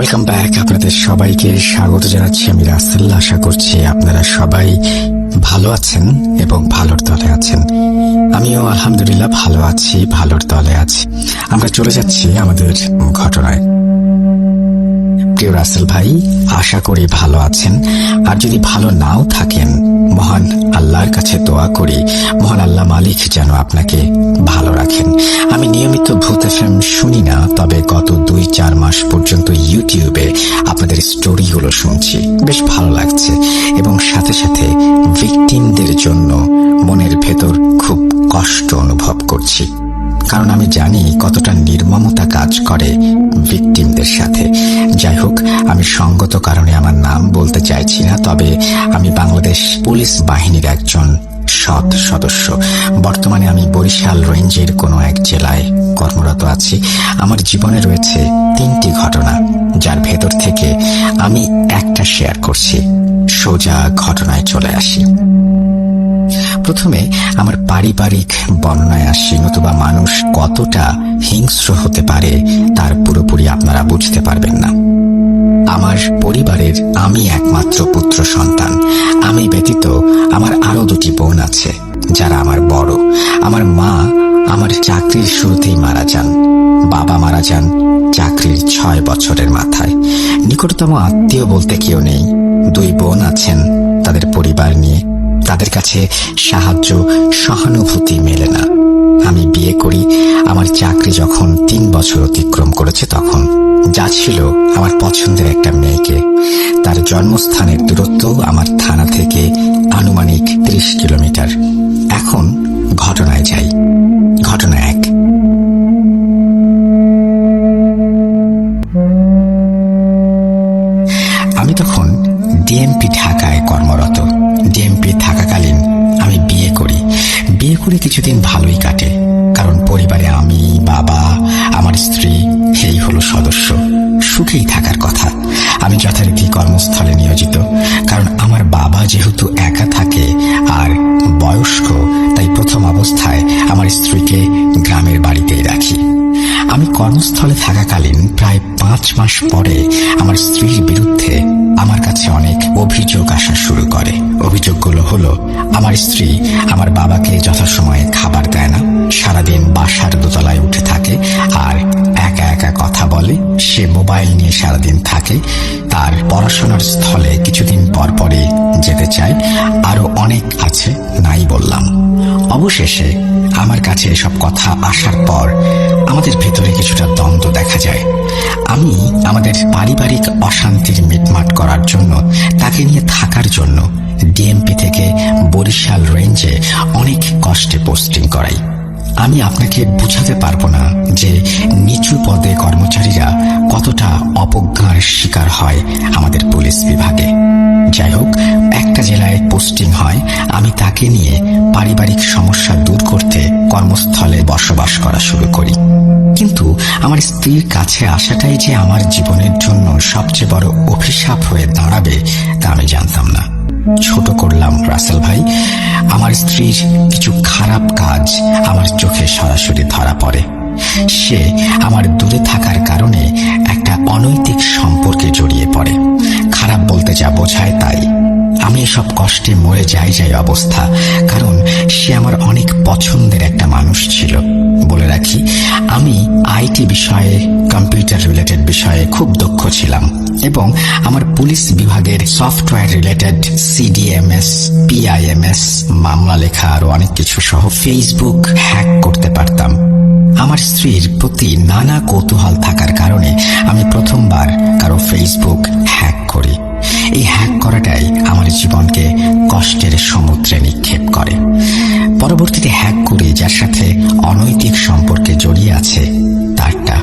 Welcome back. আপনাদের সবাইকে স্বাগত জানাচ্ছি আমি রাসেল। আশা করছি আপনারা সবাই ভালো আছেন এবং ভালোর দলে আছেন। আমিও আলহামদুলিল্লাহ ভালো আছি, ভালোর দলে আছি। আমরা চলে যাচ্ছি আমাদের ঘটনায়। প্রিয় রাসেল ভাই, আশা করি ভালো আছেন। আর যদি ভালো নাও থাকেন, মহান আল্লাহর কাছে দোয়া করি মহান আল্লাহ মালিক যেন আপনাকে ভালো রাখেন। আমি নিয়মিত ভূত এফএম শুনি না, তবে গত 2-4 মাস পর্যন্ত ইউটিউবে আপনাদের স্টোরিগুলো শুনছি, বেশ ভালো লাগছে। এবং সাথে সাথে ভিকটিমদের জন্য মনের ভেতর খুব কষ্ট অনুভব করছি, কারণ আমি জানি কতটা নির্মমতা কাজ করে ভিকটিমদের সাথে। যাই হোক, আমি সঙ্গত কারণে আমার নাম বলতে চাইছি না, তবে আমি বাংলাদেশ পুলিশ বাহিনীর একজন সৎ সদস্য। বর্তমানে আমি বরিশাল রেঞ্জের কোনো এক জেলায় কর্মরত আছি। আমার জীবনে রয়েছে 3টি ঘটনা, যার ভেতর থেকে আমি একটা শেয়ার করছি। সোজা ঘটনায় চলে আসি। প্রথমে আমার পারিবারিক বর্ণনায় আসি, নতুবা মানুষ কতটা হিংস্র হতে পারে তার পুরোপুরি আপনারা বুঝতে পারবেন না। আমার পরিবারের আমি একমাত্র পুত্র সন্তান। আমি ব্যতীত আমার আরো 2টি বোন আছে, যারা আমার বড়। আমার মা আমার চাকরির শুরুতেই মারা যান। বাবা মারা যান চাকরির 6 বছরের মাথায়। নিকটতম আত্মীয় বলতে কেউ নেই। 2 বোন আছেন তাদের পরিবার নিয়ে, তাদের কাছে সাহায্য সহানুভূতি মেলে না। আমি বিয়ে করি, আমার চাকরি যখন 3 বছর অতিক্রম করেছে, তখন যা ছিল আমার পছন্দের একটা মেয়েকে। তার জন্মস্থানের দূরত্ব আমার থানা থেকে আনুমানিক 30 কিলোমিটার। এখন ঘটনায় যাই। ঘটনা 1। আমি তখন ডিএমপি ঢাকায় কর্মরত। ডিএমপি থাকাকালীন আমি বিয়ে করি। বিয়ে করে কিছুদিন ভালোই কাটে, কারণ পরিবারে আমি, বাবা, আমার স্ত্রী, এই হলো সদস্য। সুখেই থাকার কথা। আমি যথারীতি কর্মস্থলে নিয়োজিত, কারণ আমার বাবা যেহেতু একা থাকে আর বয়স্ক, তাই প্রথম অবস্থায় আমার স্ত্রীকে গ্রামের বাড়িতেই রাখি। আমি কর্মস্থলে থাকাকালীন প্রায় 5 মাস পরে আমার স্ত্রীর বিরুদ্ধে আমার কাছে অনেক অভিযোগ আসা শুরু করে। অভিযোগগুলো হলো, আমার স্ত্রী আমার বাবাকে যথাসময়ে খাবার দেয় না, সারাদিন বাসার দোতলায় উঠে থাকে আর একা একা কথা বলে, সে মোবাইল নিয়ে সারাদিন থাকে, তার পড়াশোনার স্থলে কিছুদিন পর পরে যেতে চায়, আরো অনেক আছে, নাই বললাম। অবশেষে আমার কাছে এসব কথা আসার পর আমাদের ভেতরে কিছুটা দ্বন্দ্ব দেখা যায়। আমি আমাদের পারিবারিক অশান্তির মিটমাট করার জন্য, তাকে নিয়ে থাকার জন্য ডিএমপি থেকে বরিশাল রেঞ্জে অনেক কষ্টে পোস্টিং করাই। আমি আপনাকে বুঝাতে পারবো না যে নিচু পদে কর্মচারীরা কতটা অবজ্ঞার শিকার হয় আমাদের পুলিশ বিভাগে। যাই হোক, একটা জেলায় পোস্টিং হয়। আমি তাকে নিয়ে পারিবারিক সমস্যা দূর করতে কর্মস্থলে বসবাস করা শুরু করি। কিন্তু আমার স্ত্রীর কাছে আসাটাই যে আমার জীবনের জন্য সবচেয়ে বড় অভিশাপ হয়ে দাঁড়াবে, তা আমি জানতাম না। ছোট করলাম রাসেল ভাই। আমার স্ত্রীর কিছু খারাপ কাজ আমার চোখে সরাসরি ধরা পড়ে। সে আমার দূরে থাকার কারণে একটা অনৈতিক সম্পর্কে জড়িয়ে পড়ে। খারাপ বলতে যা বোঝায় তাই। আমি এসব কষ্টে মরে যাই অবস্থা, কারণ সে আমার অনেক পছন্দের একটা মানুষ ছিল। বলে রাখি, আমি আইটি বিষয়ে, কম্পিউটার রিলেটেড বিষয়ে খুব দক্ষ ছিলাম এবং আমার পুলিশ বিভাগের সফটওয়্যার রিলেটেড সিডিএমএস, পিআইএমএস, মামলা লেখা আরো অনেক কিছু সহ ফেসবুক হ্যাক করতে পারতাম। আমার স্ত্রীর প্রতি নানা কৌতূহল থাকার কারণে আমি প্রথমবার কারো ফেসবুক হ্যাক করি। এই হ্যাক করাটাই আমার জীবনকে কষ্টের সমুদ্রে নিক্ষেপ করে। পরবর্তীতে হ্যাক করে যার সাথে অনৈতিক সম্পর্কে জড়িয়ে আছে তারটা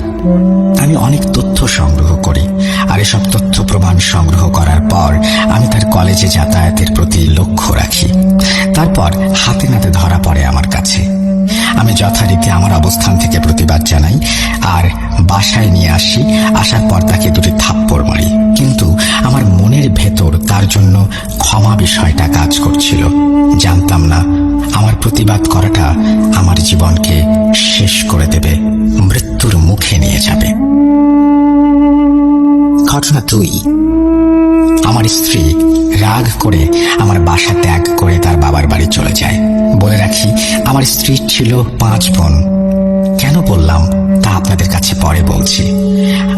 আমি অনেক তথ্য সংগ্রহ করি। আর এসব তথ্য প্রমাণ সংগ্রহ করার পর আমি তার কলেজে যাতায়াতের প্রতি লক্ষ্য রাখি। তারপর হাতে নাতে ধরা পড়ে আমার কাছে। আমি যথারীতি আমার অবস্থান থেকে প্রতিবাদ জানাই আর বাসায় নিয়ে আসি। আসার পর তাকে 2টি থাপ্পড় মারি, কিন্তু আমার মনের ভেতর তার জন্য ক্ষমা বিষয়টা কাজ করছিল। জানতাম না আমার প্রতিবাদ করাটা আমার জীবনকে শেষ করে দেবে, মৃত্যুর মুখে নিয়ে যাবে। ঘটনা 2। আমার স্ত্রী রাগ করে আমার বাসা ত্যাগ করে তার বাবার বাড়ি চলে যায়। বলে রাখি, আমার স্ত্রীর ছিল 5 বোন। কেন বললাম তা আপনাদের কাছে পরে বলছি।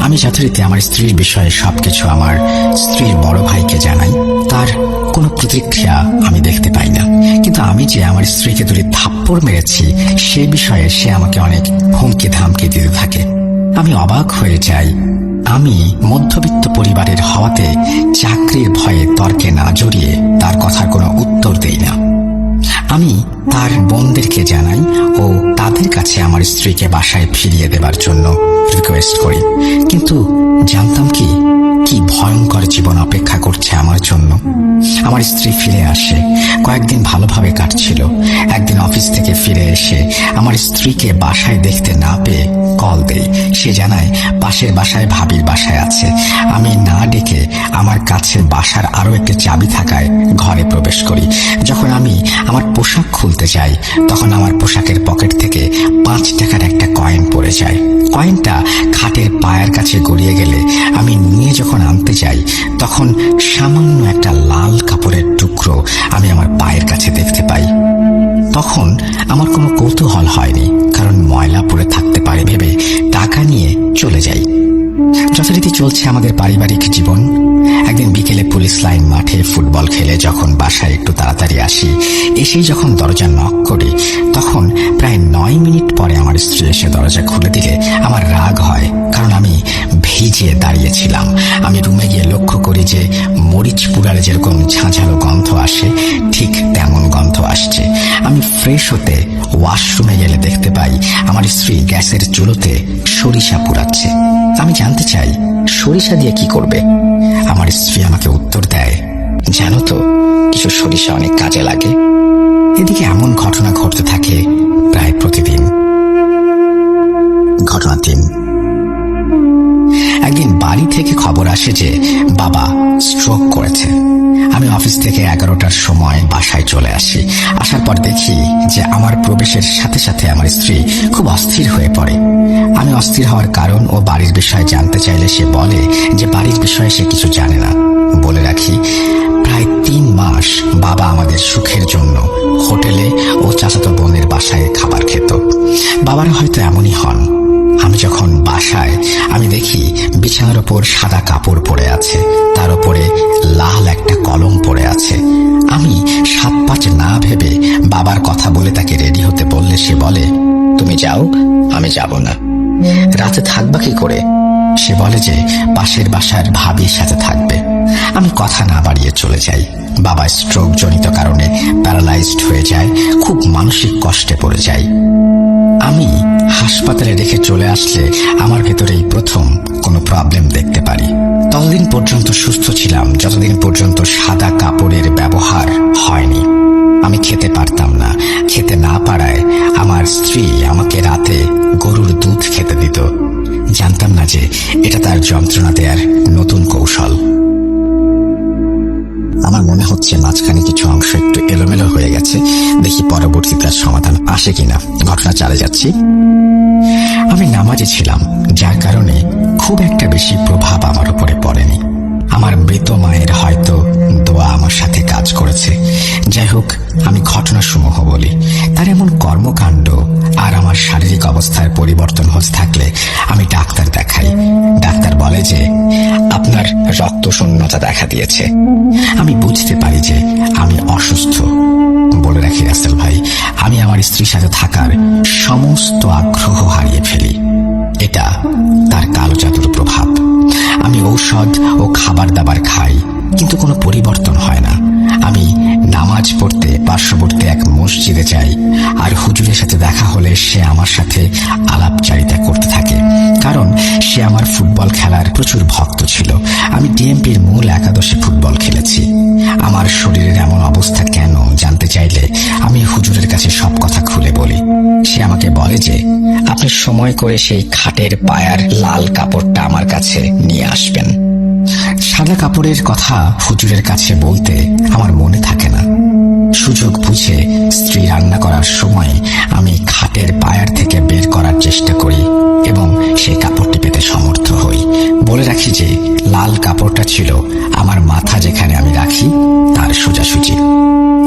আমি যথারীতি আমার স্ত্রীর বিষয়ে সবকিছু আমার স্ত্রীর বড় ভাইকে জানাই। তার কোনো প্রতিক্রিয়া আমি দেখতে পাই না, কিন্তু আমি যে আমার স্ত্রীকে 2 থাপ্পড় মেরেছি সে বিষয়ে সে আমাকে অনেক হুমকি ধামকি দিতে থাকে। আমি অবাক হয়ে যাই। আমি মধ্যবিত্ত পরিবারের হওয়াতে চাকরির ভয়ে তর্কে না জড়িয়ে তার কথার কোনো উত্তর দেই না। আমি তার বোনদেরকে জানাই ও তাদের কাছে আমার স্ত্রীকে বাসায় ফিরিয়ে দেবার জন্য রিকোয়েস্ট করি। কিন্তু জানতাম কি ভয়ঙ্কর জীবন অপেক্ষা করছে আমার জন্য। আমার স্ত্রী ফিরে আসে। কয়েকদিন ভালোভাবে কাটছিল। একদিন অফিস থেকে ফিরে এসে আমার স্ত্রীকে বাসায় দেখতে না পেয়ে কল দেই। সে জানায় পাশের বাসায় ভাবির বাসায় আছে। আমি না ডেকে আমার কাছে বাসার আরো একটি চাবি থাকায় ঘরে প্রবেশ করি। যখন আমি আমার পোশাক খুলতে যাই তখন আমার পোশাকের পকেট থেকে 5 টাকার একটা কয়েন পড়ে যায়। কয়েনটা খাটের পায়ের কাছে গড়িয়ে গেলে আমি নিয়ে যখন আনতে যাই তখন সামান্য একটা লাল কাপড়ের টুকরো আমি আমার পায়ের কাছে দেখতে পাই। তখন আমার কোনো কৌতূহল হয়নি, কারণ ময়লা পড়ে থাকতে পারে ভেবে টাকা নিয়ে চলে যাই। যথারীতি চলছে আমাদের পারিবারিক জীবন। একদিন বিকেলে পুলিশ লাইন মাঠে ফুটবল খেলে যখন বাসায় একটু তাড়াতাড়ি আসি, এসেই যখন দরজা নক করি তখন প্রায় 9 মিনিট পরে আমার স্ত্রী এসে দরজা খুলে দিলে আমার রাগ হয়, কারণ আমি ভিজে দাঁড়িয়েছিলাম। আমি রুমে গিয়ে লক্ষ্য করি যে মরিচ পুড়ালে যেরকম ঝাঁঝালো গন্ধ আসে ঠিক তেমন গন্ধ আসছে। আমি ফ্রেশ হতে ওয়াশরুমে গেলে দেখতে পাই আমার স্ত্রী গ্যাসের চুলোতে সরিষা পুড়াচ্ছে। আমি জানতে চাই সরিষা দিয়ে কি করবে। আমার স্ত্রী আমাকে উত্তর দেয়, জানো তো কিছু সরিষা অনেক কাজে লাগে। এদিকে এমন ঘটনা ঘটতে থাকে প্রায় প্রতিদিন। ঘটনা 3। একদিন বাড়ি থেকে খবর আসে যে বাবা স্ট্রোক করেছে। আমি অফিস থেকে 11টার সময় বাসায় চলে আসি। আসার পর দেখি যে আমার প্রবেশের সাথে সাথে আমার স্ত্রী খুব অস্থির হয়ে পড়ে। আমি অস্থির হওয়ার কারণ ও বাড়ির বিষয়ে জানতে চাইলে সে বলে যে বাড়ির বিষয়ে সে কিছু জানে না। বলে রাখি, প্রায় 3 মাস বাবা আমাদের সুখের জন্য হোটেলে ও চাচাতো বোনের বাসায় খাবার খেত। বাবারা হয়তো এমনই হন। আমি যখন বাসায় আমি দেখি বিছানার ওপর সাদা কাপড় পড়ে আছে, তার উপরে লাল একটা কলম পড়ে আছে। আমি 7-5 না ভেবে বাবার কথা বলে তাকে রেডি হতে বললে সে বলে, তুমি যাও, আমি যাব না। রাতে থাকবা কি করে? সে বলে যে পাশের বাসার ভাবির সাথে থাকবে। আমি কথা না বাড়িয়ে চলে যাই। বাবা স্ট্রোক জনিত কারণে প্যারালাইজড হয়ে যায়, খুব মানসিক কষ্টে পড়ে যায়। আমি হাসপাতালে রেখে চলে আসলে আমার ভেতরেই প্রথম কোনো প্রবলেম দেখতে পারি। ততদিন পর্যন্ত সুস্থ ছিলাম যতদিন পর্যন্ত সাদা কাপড়ের ব্যবহার হয়নি। আমি খেতে পারতাম না। খেতে না পারায় আমার স্ত্রী আমাকে রাতে গরুর দুধ খেতে দিত। জানতাম না যে এটা তার যন্ত্রণা দেওয়ার নতুন কৌশল। আমার মনে হচ্ছে মাঝখানে কিছু অংশ একটু এলোমেলো হয়ে গেছে। দেখি পরবর্তীতে সমাধান আসে কিনা। ঘটনা চালে যাচ্ছি। আমি নামাজে ছিলাম, যার কারণে খুব একটা বেশি প্রভাব আমার উপরে পড়েনি। আমার মৃত মায়ের হয়তো দোয়া আমার সাথে কাজ করেছে। যাই হোক, আমি ঘটনাসমূহ বলি। তার এমন কর্মকাণ্ড আর আমার শারীরিক অবস্থার পরিবর্তন হতে থাকলে আমি ডাক্তার দেখাই। ডাক্তার বলে যে আপনার রক্তশূন্যতা দেখা দিয়েছে। আমি বুঝতে পারি যে আমি অসুস্থ। বলে রাখি রাসেল ভাই, আমি আমার স্ত্রীর সাথে থাকার সমস্ত আগ্রহ হারিয়ে ফেলি। এটা তার কালো জাদুর প্রভাব। আমি ঔষধ ও খাবার দাবার খাই, কিন্তু কোনো পরিবর্তন হয় না। আমি নামাজ পড়তে পার্শ্ববর্তী এক মসজিদে যাই, আর হুজুরের সাথে দেখা হলে সে আমার সাথে আলাপচারিতা করতে থাকে, কারণ সে আমার ফুটবল খেলার প্রচুর ভক্ত ছিল। আমি ডিএমপির মূল একাদশে ফুটবল খেলেছি। আমার শরীরের এমন অবস্থা কেন জানতে চাইলে আমি হুজুরের কাছে সব কথা খুলে বলি। সে আমাকে বলে যে আপনি সময় করে সেই খাটের পায়ার লাল কাপড়টা আমার কাছে নিয়ে আসবেন। সাদা কাপড়ের কথা হুজুরের কাছে বলতে আমার মনে থাকে না। সুযোগ বুঝে স্ত্রী রান্না করার সময় আমি খাটের পায়ার থেকে বের করার চেষ্টা করি এবং সেই কাপড়টি পেতে সমর্থ হই। বলে রাখি যে লাল কাপড় ছিল আমার মাথা যেখানে আমি রাখি তার সোজাসুজি।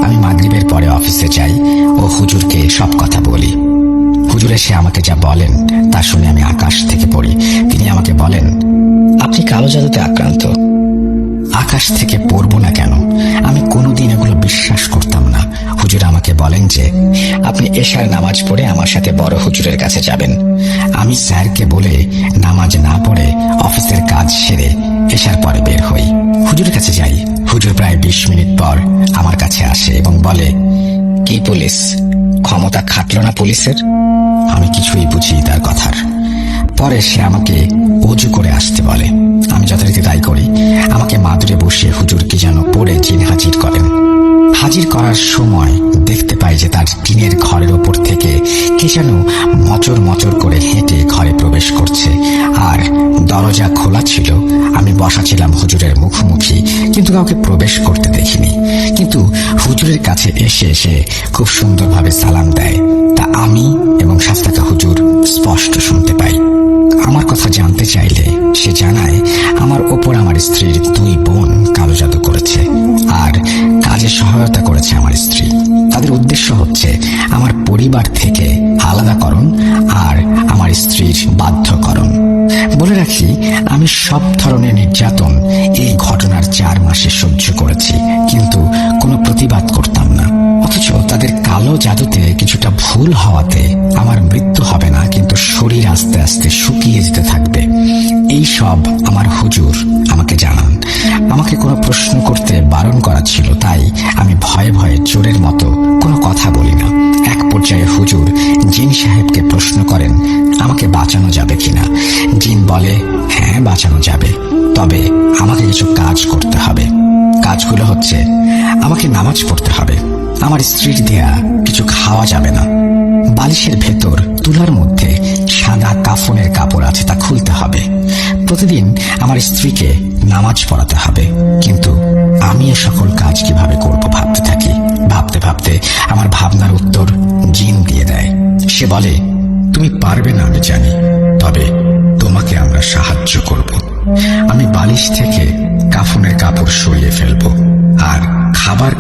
আমি মাগরিবের পরে অফিসে যাই ও হুজুরকে সব কথা বলি। হুজুর এসে আমাকে যা বলেন তা শুনে আমি আকাশ থেকে পড়ি। তিনি আমাকে বলেন, আপনি কালো জাদুতে আক্রান্ত। আকাশ থেকে পড়বো না কেন? আমি কোনোদিন এগুলো বিশ্বাস করতাম না। হুজুর আমাকে বলেন যে আপনি এশার নামাজ পড়ে আমার সাথে বড় হুজুরের কাছে যাবেন। আমি স্যারকে বলে নামাজ না পড়ে অফিসের কাজ সেরে এশার পরে বের হই। হুজুরের কাছে যাই। হুজুর প্রায় 20 মিনিট পর আমার কাছে আসে এবং বলে, কি পুলিশ, ক্ষমতা খাটল না পুলিশের? আমি কিছুই বুঝি তার কথার। পরে সে আমাকে অজু করে আসতে বলে। আমি যথারীতি তাই করি। আমাকে মাদুরে বসিয়ে হুজুর কি যেন পড়ে জিন হাজির করেন। হাজির করার সময় দেখতে পাই যে তার টিনের ঘরের ওপর থেকে কে যেন মচর মচর করে হেঁটে ঘরে প্রবেশ করছে, আর দরজা খোলা ছিল। আমি বসা ছিলাম হুজুরের মুখোমুখি, কিন্তু কাউকে প্রবেশ করতে দেখিনি। কিন্তু হুজুরের কাছে এসে এসে খুব সুন্দরভাবে সালাম দেয়, তা আমি এবং শাস্তাকা হুজুর স্পষ্ট শুনতে পাই। আমার কথা জানতে চাইলে সে জানায় আমার ওপর আমার স্ত্রীর 2 বোন কালো জাদু করেছে আর কাজে সহায়তা করেছে আমার স্ত্রী। তাদের উদ্দেশ্য হচ্ছে আমার পরিবার থেকে আলাদাকরণ আর আমার স্ত্রীর বাধ্যকরণ। বলে রাখি, আমি সব ধরনের নির্যাতন এই ঘটনার 4 মাসে সহ্য করেছি, কিন্তু কোনো প্রতিবাদ করতাম না। অথচ তাদের কালো জাদুতে কিছুটা ভুল হওয়াতে আমার মৃত্যু হবে না, কিন্তু শরীর আস্তে আস্তে শুকিয়ে যেতে থাকবে। এই সব আমার হুজুর আমাকে জানান। আমাকে কোনো প্রশ্ন করতে বারণ করা ছিল, তাই আমি ভয়ে ভয়ে চোরের মতো কোনো কথা বলি না। এক পর্যায়ে হুজুর জিন সাহেবকে প্রশ্ন করেন আমাকে বাঁচানো যাবে কিনা। জিন বলে, হ্যাঁ বাঁচানো যাবে, তবে আমাকে কিছু কাজ করতে হবে। কাজগুলো হচ্ছে, আমাকে নামাজ পড়তে হবে, আমার স্ত্রীর দেয়া কিছু খাওয়া যাবে না, বালিশের ভেতর তুলার মধ্যে সাদা কাফনের কাপড় আছে তা খুলতে হবে, প্রতিদিন আমার স্ত্রীকে নামাজ পড়াতে হবে। কিন্তু আমি এ সকল কাজ কিভাবে করব ভাবতে থাকি। ভাবতে ভাবতে আমার ভাবনার উত্তর জিন দিয়ে দেয়। সে বলে, তুমি পারবে না আমি জানি, তবে তোমাকে আমরা সাহায্য করব। আমি বালিশ থেকে কাফনের কাপড় সরিয়ে ফেলব, আর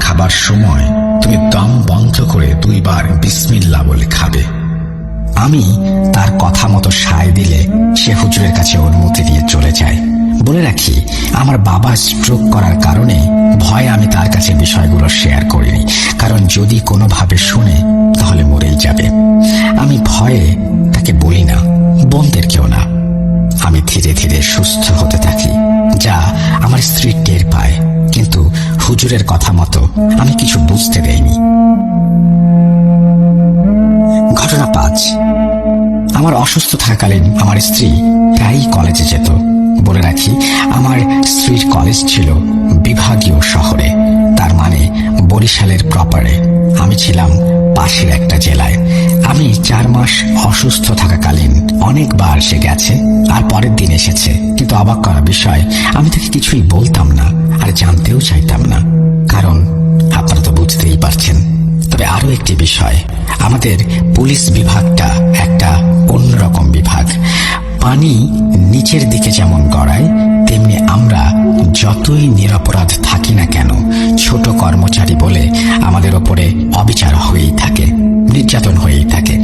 খাবার সময় তুমি দম বন্ধ করে 2 বার বিসমিল্লাহ বলে খাবে। আমি তার কথা মতো সায় দিলে সে হুজুরের কাছে অনুমতি দিয়ে চলে যায়। বলে রাখি, আমার বাবা স্ট্রোক করার কারণে ভয়ে আমি তার কাছে বিষয়গুলো শেয়ার করিনি, কারণ যদি কোনোভাবে শুনে তাহলে মরেই যাবে। আমি ভয়ে তাকে বলি না, বোনদেরকেও না। আমি ধীরে ধীরে সুস্থ হতে থাকি, যা আমার স্ত্রী টের পায়, কিন্তু হুজুরের কথা মতো আমি কিছু বুঝতে দেইনি। ঘটনা 5। আমার অসুস্থ থাকাকালীন আমার স্ত্রী প্রায়ই কলেজে যেত। বলে রাখি, আমার স্ত্রীর কলেজ ছিল বিভাগীয় শহরে, তার মানে বরিশালের প্রপারে। আমি ছিলাম পাশের একটা জেলায়। আমি 4 মাস অসুস্থ থাকাকালীন অনেকবার সে গেছে আর পরের দিন এসেছে, কিন্তু অবাক করা বিষয়, আমি তাকে কিছুই বলতাম না আর জানতেও চাইতাম না, কারণ আপনারা তো বুঝতেই পারছেন। তবে আরো একটি বিষয়, আমাদের পুলিশ বিভাগটা একটা অন্যরকম বিভাগ। পানি নিচের দিকে যেমন গড়ায়, তেমনি আমরা যতই নিরপরাধ থাকি না কেন, ছোট কর্মচারী বলে আমাদের ওপরে অবিচার হয়েই থাকে, নির্যাতন হয়েই থাকে।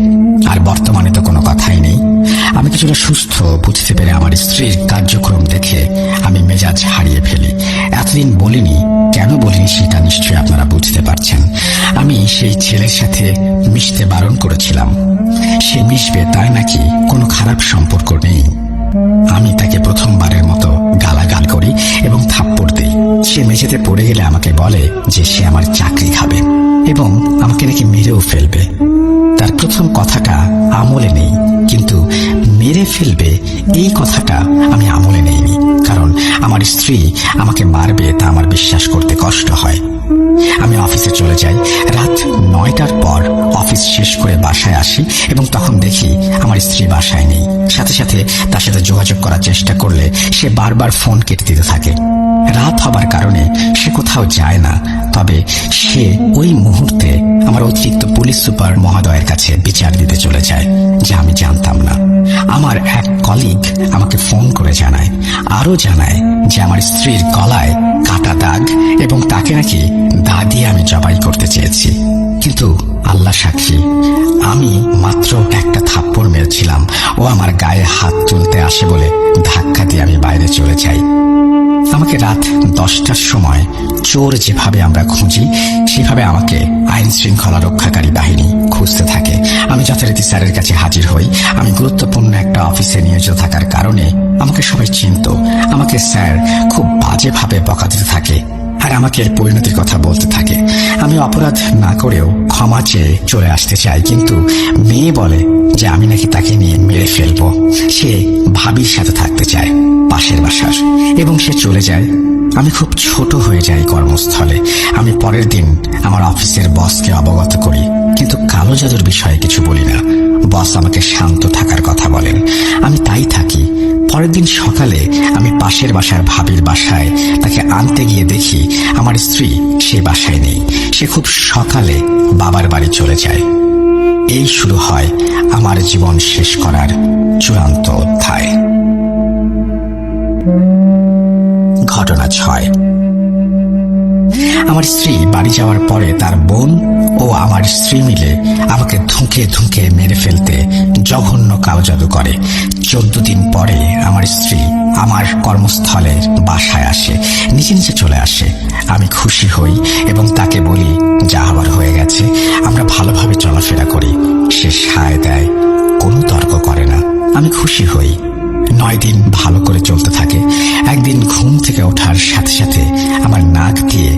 আর বর্তমানে তো কোনো কথাই নেই। আমি কিছুটা সুস্থ বুঝতে পেরে আমার স্ত্রীর কার্যক্রম দেখে আমি মেজাজ হারিয়ে ফেলি। এতদিন বলিনি, কেন বলিনি সেটা নিশ্চয়ই আপনারা বুঝতে পারছেন। আমি সেই ছেলের সাথে মিশতে বারণ করেছিলাম। সে মিশবে তাই নাকি কোনো খারাপ সম্পর্ক নেই। আমি তাকে প্রথমবারের মতো গালাগাল করি এবং থাপ্পড় দিই। সে মেঝেতে পড়ে গেলে আমাকে বলে যে সে আমার চাকরি খাবে এবং আমাকে নাকি মেরেও ফেলবে। তার প্রথম কথাটা আমলে নেই, কিন্তু মেরে ফেলবে এই কথাটা আমি আমলে নেইনি, কারণ আমার স্ত্রী আমাকে মারবে তা আমার বিশ্বাস করতে কষ্ট হয়। আমি অফিসে চলে যাই। রাত 9টার পর অফিস শেষ করে বাসায় আসি এবং তখন দেখি আমার স্ত্রী বাসায় নেই। সাথে সাথে তার সাথে যোগাযোগ করার চেষ্টা করলে সে বারবার ফোন কেটে দিতে থাকে। রাত হবার কারণে সে কোথাও যায় না, তবে সে ওই মুহূর্তে আমার অতিরিক্ত পুলিশ সুপার মহোদয়ের কাছে বিচার দিতে চলে যায়, যা আমি জানতাম না। আমার এক কলিগ আমাকে ফোন করে জানায়, আরো জানায় যে আমার স্ত্রীর গলায় কাটা দাগ এবং তাকে নাকি দা দিয়ে আমি জবাই করতে চেয়েছি। কিন্তু আল্লাহ সাক্ষী, আমি মাত্র একটা থাপ্পড় মেরেছিলাম। ও আমার গায়ে হাত তুলতে আসে বলে ধাক্কা দিয়ে আমি বাইরে চলে যাই। আমাকে রাত 10টার সময় চোর যেভাবে আমরা খুঁজি, সেভাবে আমাকে আইন শৃঙ্খলা রক্ষাকারী বাহিনী খুঁজতে থাকে। আমি যথারীতি স্যারের কাছে হাজির হই। আমি গুরুত্বপূর্ণ একটা অফিসে নিয়োজিত থাকার কারণে আমাকে সবাই চিনত। আমাকে স্যার খুব বাজেভাবে বকা দিতে থাকে আর আমাকে এর পরিণতির কথা বলতে থাকে। আমি অপরাধ না করেও ক্ষমা চেয়ে চলে আসতে চাই, কিন্তু মেয়ে বলে যে আমি নাকি তাকে নিয়ে মেরে ফেলবো। সে ভাবির সাথে থাকতে চায় পাশের বাসার, এবং সে চলে যায়। আমি খুব ছোট হয়ে যাই কর্মস্থলে। আমি পরের দিন আমার অফিসের বসকে অবগত করি, কিন্তু কালো জাদুর বিষয়ে কিছু বলি না। বস আমাকে শান্ত থাকার কথা বলেন, আমি তাই থাকি। পরের দিন সকালে আমি পাশের বাসার ভাবির বাসায় তাকে আনতে গিয়ে দেখি আমার স্ত্রী সে বাসায় নেই। সে খুব সকালে বাবার বাড়ি চলে যায়। এই শুরু হয় আমার জীবন শেষ করার চূড়ান্ত অধ্যায়। ঘটনা 6। আমার স্ত্রী বাড়ি যাওয়ার পরে তার বোন ও আমার স্ত্রী মিলে আমাকে ধুঁকে ধুঁকে মেরে ফেলতে জঘন্য কালো জাদু করে। 14 দিন পরে আমার স্ত্রী আমার কর্মস্থলের বাসায় আসে, নিচে নিচে চলে আসে। আমি খুশি হই এবং তাকে বলি যা হবার হয়ে গেছে, আমরা ভালোভাবে চলাফেরা করি। সে সায় দেয়, কোনো তর্ক করে না। আমি খুশি হই। 9 দিন ভালো করে চলতে থাকে। একদিন ঘুম থেকে ওঠার সাথে সাথে আমার নাক দিয়ে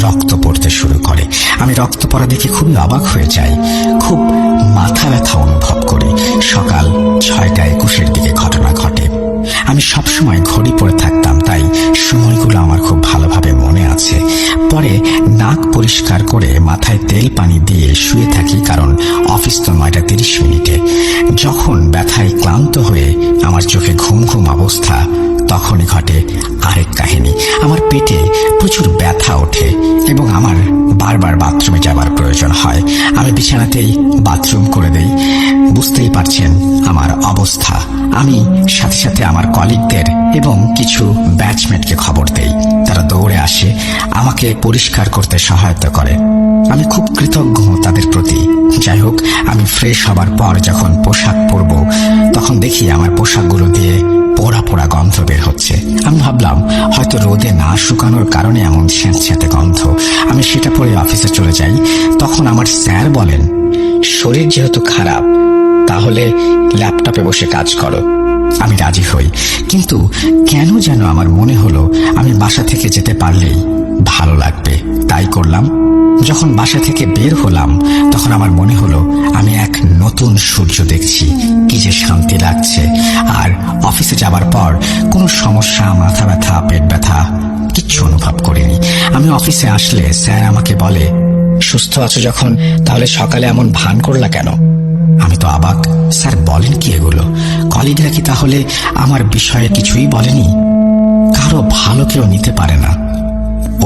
রক্ত পড়তে শুরু করে। আমি রক্ত পড়া দেখে খুবই অবাক হয়ে যাই। খুব মাথা ব্যথা অনুভব করি। সকাল 6:21 দিকে ঘটনা ঘটে। আমি সবসময় ঘড়ি পরে থাকতাম, তাই সময়গুলো আমার খুব ভালোভাবে মনে আছে। পরে নাক পরিষ্কার করে মাথায় তেল পানি দিয়ে শুয়ে থাকি, কারণ অফিস তো 9:30। যখন ব্যথায় ক্লান্ত হয়ে আমার চোখে ঘুম ঘুম অবস্থা, তখনই ঘটে আরেক কাহিনী। আমার পেটে প্রচুর ব্যথা ওঠে এবং আমার বারবার বাথরুমে যাবার প্রয়োজন হয়। আমি বিছানাতেই বাথরুম করে দেই। বুঝতেই পারছেন আমার অবস্থা। আমি সাথে সাথে আমার কলিগদের এবং কিছু ব্যাচমেটকে খবর দেই। তারা দৌড়ে আসে, আমাকে পরিষ্কার করতে সহায়তা করে। আমি খুব কৃতজ্ঞ তাদের প্রতি। যাই হোক, আমি ফ্রেশ হবার পর যখন পোশাক পরব, তখন দেখি আমার পোশাকগুলো দিয়ে পোড়া পোড়া গন্ধ বের হচ্ছে। আমি ভাবলাম হয়তো রোদে না শুকানোর কারণে এমন স্যাঁতস্যাঁতে গন্ধ। আমি সেটা পরে অফিসে চলে যাই। তখন আমার স্যার বলেন, শরীর যেহেতু খারাপ, তাহলে ল্যাপটপে বসে কাজ করো। আমি রাজি হই, কিন্তু কেন যেন আমার মনে হলো আমি বাসা থেকে যেতে পারলেই ভালো লাগবে। তাই করলাম। যখন বাসা থেকে বের হলাম, তখন আমার মনে হলো আমি এক নতুন সূর্য দেখছি। কি যে শান্তি লাগছে। আর অফিসে যাবার পর কোনো সমস্যা, মাথা ব্যথা, পেট ব্যথা কিচ্ছু অনুভব করিনি। আমি অফিসে আসলে স্যার আমাকে বলে, সুস্থ আছো যখন, তাহলে সকালে এমন ভান করলা কেন? আমি তো অবাক। স্যার বলেন কি এগুলো? কলিগরা কি তাহলে আমার বিষয়ে কিছুই বলেনি? কারো ভালো কেউ নিতে পারে না।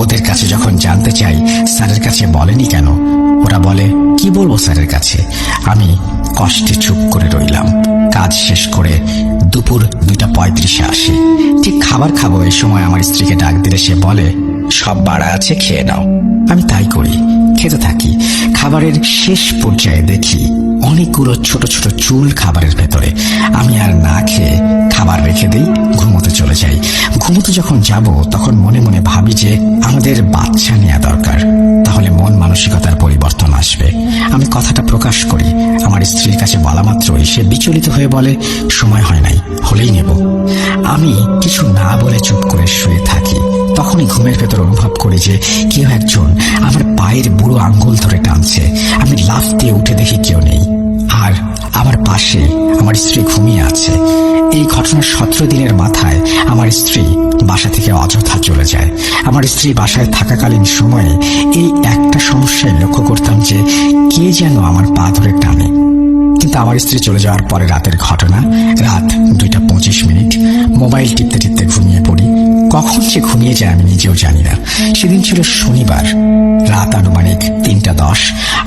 ওদের কাছে যখন জানতে চাই স্যারের কাছে বলেনি কেন, ওরা বলে কি বলবো স্যারের কাছে। আমি কষ্টে চুপ করে রইলাম। কাজ শেষ করে দুপুর 2:35 আসি। ঠিক খাবার খাবো, এই সময় আমার স্ত্রীকে ডাক দিলে সে বলে, সব বাড়া আছে, খেয়ে নাও। আমি তাই করি, খেতে থাকি। খাবারের শেষ পর্যায়ে দেখি অনেকগুলো ছোট ছোট চুল খাবারের ভেতরে। আমি আর না খেয়ে খাবার রেখে দিই, ঘুমোতে চলে যাই। ঘুমোতে যখন যাব, তখন মনে মনে ভাবি যে আমাদের বাচ্চা নেওয়া দরকার, তাহলে মন মানসিকতার পরিবর্তন আসবে। আমি কথাটা প্রকাশ করি। আমার স্ত্রীর কাছে বলা মাত্রই সে বিচলিত হয়ে বলে, সময় হয় নাই, হলেই নেব। আমি কিছু না বলে চুপ করে শুয়ে থাকি। তখনই ঘুমের ভেতর অনুভব করি যে কেউ একজন আমার পায়ের বুড়ো আঙ্গুল ধরে টানছে। আমি লাফ দিয়ে উঠে দেখি কেউ নেই, আর আমার পাশে আমার স্ত্রী ঘুমিয়ে আছে। এই ঘটনার 17 দিনের মাথায় আমার স্ত্রী বাসা থেকে অযথা চলে যায়। আমার স্ত্রী বাসায় থাকাকালীন সময়ে এই একটা সমস্যায় লক্ষ্য করতাম যে কে যেন আমার পা ধরে টানে। কিন্তু আমার স্ত্রী চলে যাওয়ার পরে রাতের ঘটনা, রাত 2:25, মোবাইল টিপতে টিপতে ঘুমিয়ে পড়ি। কখন যে ঘুমিয়ে যায় আমি নিজেও জানি না। সেদিন ছিল শনিবার, রাত আনুমানিক 3:10।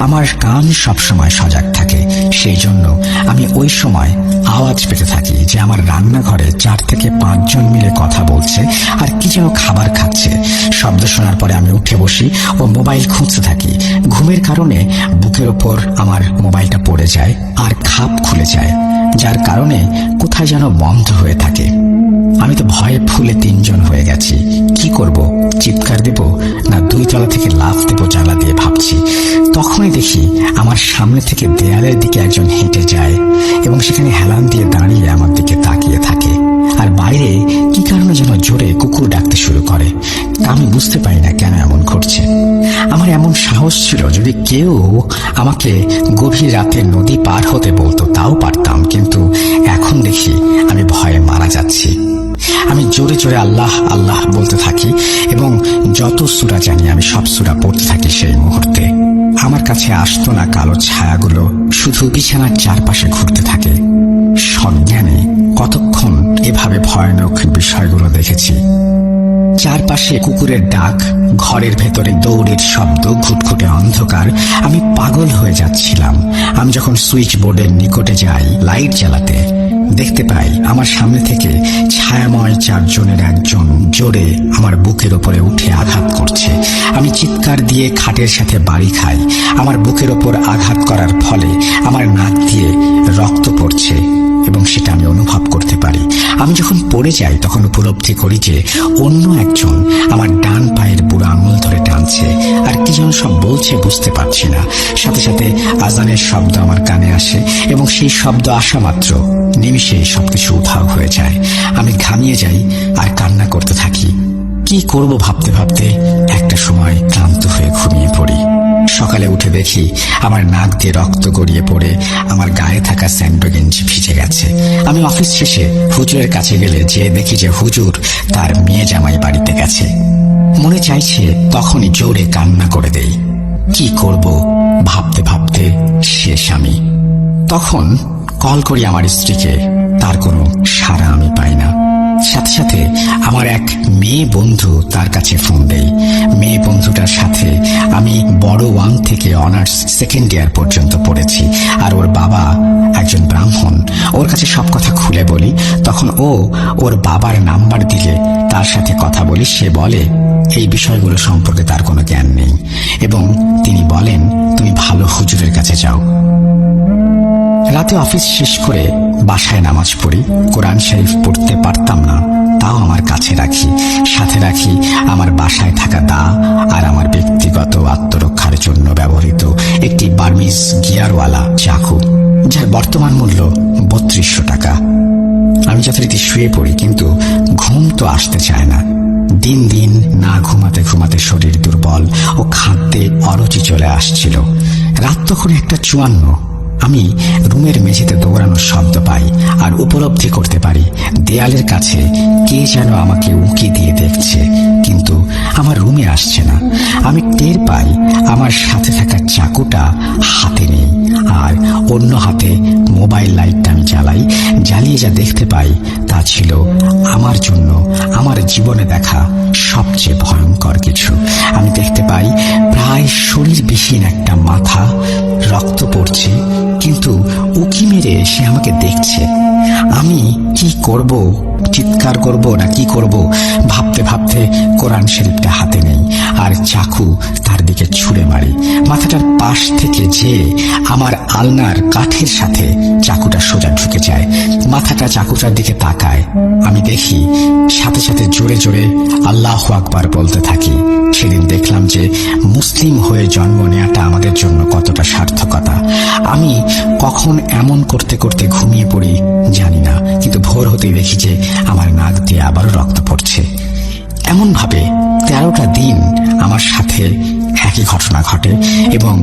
আমার কান সবসময় সজাগ থাকে, সেই জন্য আমি ওই সময় আওয়াজ পেতে থাকি যে আমার রান্নাঘরে 4 থেকে 5 জন মিলে কথা বলছে আর কি যেন খাবার খাচ্ছে। শব্দ শোনার পরে আমি উঠে বসি ও মোবাইল খুঁজতে থাকি। ঘুমের কারণে বুকের ওপর আমার মোবাইলটা পড়ে যায় আর খাপ খুলে যায়, যার কারণে কোথায় যেন বন্ধ হয়ে থাকে। আমি তো ভয়ে ফুলে 3 জন হয়ে গেছি। কি করব? চিৎকার দেব না 2 তলা থেকে লাফ দেব জানলা দিয়ে ভাবছি। তখনই দেখি আমার সামনে থেকে দেয়ালের দিকে একজন হেঁটে যায় এবং সেখানে হেলান দিয়ে দাঁড়িয়ে আমার দিকে তাকিয়ে থাকে। আর বাইরে কি কারণে যেন জোরে কুকুর ডাকতে শুরু করে। আমি বুঝতে পারি না কেন এমন ঘটছে। আমার এমন সাহস ছিল, যদি কেউ আমাকে গভীর রাতে নদী পার হতে বলতো তাও পারতাম, কিন্তু এখন দেখি আমি ভয়ে মারা যাচ্ছি। আমি জোরে জোরে আল্লাহ আল্লাহ বলতে থাকি এবং যত সূরা জানি আমি সব সূরা পড়তে থাকি। সেই মুহূর্তে আমার কাছে আসতো না কালো ছায়াগুলো, শুধু বিছানার চারপাশে ঘুরতে থাকে। সজ্ঞানে কতক্ষণ এভাবে ভয়ানক বিষয়গুলো দেখেছি। চারপাশে কুকুরের ডাক, ঘরের ভেতরে দৌড়ের শব্দ, ঘুটঘুটে অন্ধকার। আমি পাগল হয়ে যাচ্ছিলাম। আমি যখন সুইচ বোর্ডের নিকটে যাই লাইট জ্বালাতে, দেখতে পাই আমার সামনে থেকে ছায়াময় 4 জনের একজন জোরে আমার বুকের ওপরে উঠে আঘাত করছে। আমি চিৎকার দিয়ে খাটের সাথে বাড়ি খাই। আমার বুকের ওপর আঘাত করার ফলে আমার নাক দিয়ে রক্ত পড়ছে এবং সেটা আমি অনুভব করতে পারি। আমি যখন পড়ে যাই তখন উপলব্ধি করি যে অন্য একজন আমার ডান পায়ের বুড়ো আঙুল ধরে টানছে আর কি যেন সব বলছে, বুঝতে পারছি না। সাথে সাথে আজানের শব্দ আমার কানে আসে এবং সেই শব্দ আসা মাত্র নিমিষে সবকিছু উধাও হয়ে যায়। আমি ঘামিয়ে যাই আর কান্না করতে থাকি। কি করব ভাবতে ভাবতে একটা সময় ক্লান্ত হয়ে ঘুমিয়ে পড়ি। সকালে উঠে দেখি আমার নাক দিয়ে রক্ত গড়িয়ে পড়ে আমার গায়ে থাকা স্যান্ডো গেঞ্জি ভিজে গেছে। আমি অফিস শেষে হুজুরের কাছে গেলে যেয়ে দেখি যে হুজুর তার মেয়ে জামাই বাড়িতে গেছে। মনে চাইছে তখনই জোরে কান্না করে দেই। কি করব ভাবতে ভাবতে শেষ আমি। তখন কল করি আমার স্ত্রীকে, তার কোনো সাড়া আমি পাই না। সাথে সাথে আমার এক মেয়ে বন্ধু তার কাছে ফোন দেই। মেয়ে বন্ধুটার সাথে আমি বড় 1 থেকে অনার্স 2nd ইয়ার পর্যন্ত পড়েছি, আর ওর বাবা একজন ব্রাহ্মণ। ওর কাছে সব কথা খুলে বলি। তখন ও ওর বাবার নাম্বার দিলে তার সাথে কথা বলি। সে বলে এই বিষয়গুলো সম্পর্কে তার কোনো জ্ঞান নেই এবং তিনি বলেন তুমি ভালো হুজুরের কাছে যাও। রাতে অফিস শেষ করে বাসায় নামাজ পড়ি। কোরআন শরীফ পড়তে পারতাম না, তাও আমার কাছে রাখি। সাথে রাখি আমার বাসায় থাকা দা আর আমার ব্যক্তিগত আত্মরক্ষার জন্য ব্যবহৃত একটি বার্মিজ গিয়ারওয়ালা চাকু, যার বর্তমান মূল্য 3200 টাকা। আমি যথারীতি শুয়ে পড়ি, কিন্তু ঘুম তো আসতে চায় না। দিন দিন না ঘুমাতে ঘুমাতে শরীর দুর্বল ও খাদ্যে অরুচি চলে আসছিল। রাত তখন 1:54। আমি রুমের মেঝেতে দৌড়ানোর শব্দ পাই আর উপলব্ধি করতে পারি দেয়ালের কাছে কে যেন আমাকে উঁকি দিয়ে দেখছে, কিন্তু আমার রুমে আসছে না। আমি টের পাই আমার সাথে থাকা চাকুটা হাতে নেই আর অন্য হাতে মোবাইল লাইটটা আমি জ্বালাই। জ্বালিয়ে যা দেখতে পাই তা ছিল আমার জন্য আমার জীবনে দেখা সবচেয়ে ভয়ঙ্কর কিছু। আমি দেখতে পাই প্রায় শরীরবিহীন একটা মাথা, রক্ত পড়ছে, কিন্তু উকি মেরে সে আমাকে দেখছে। আমি কি করব? চিৎকার করব না কি করব ভাবতে ভাবতে কোরআন শরীফটা হাতে নেই আর চাকু তার দিকে ছুঁড়ে মারি। মাথাটার পাশ থেকে যে আমার আলনার কাঠের সাথে চাকুটা সোজা ঢুকে যায়। মাথাটা চাকুটার দিকে তাকায়। আমি দেখি সাথে সাথে জোরে জোরে আল্লাহু আকবার বলতে থাকি। সেদিন দেখলাম যে মুসলিম হয়ে জন্ম নেওয়াটা আমাদের জন্য কতটা সার্থকতা। আমি কখন এমন করতে করতে ঘুমিয়ে পড়ি জানি না, কিন্তু ভোর হতেই দেখি যে আমার নাক দিয়ে আবারও রক্ত পড়ছে। এমন ভাবে 13টা দিন আমার সাথে একই ঘটনা ঘটে এবং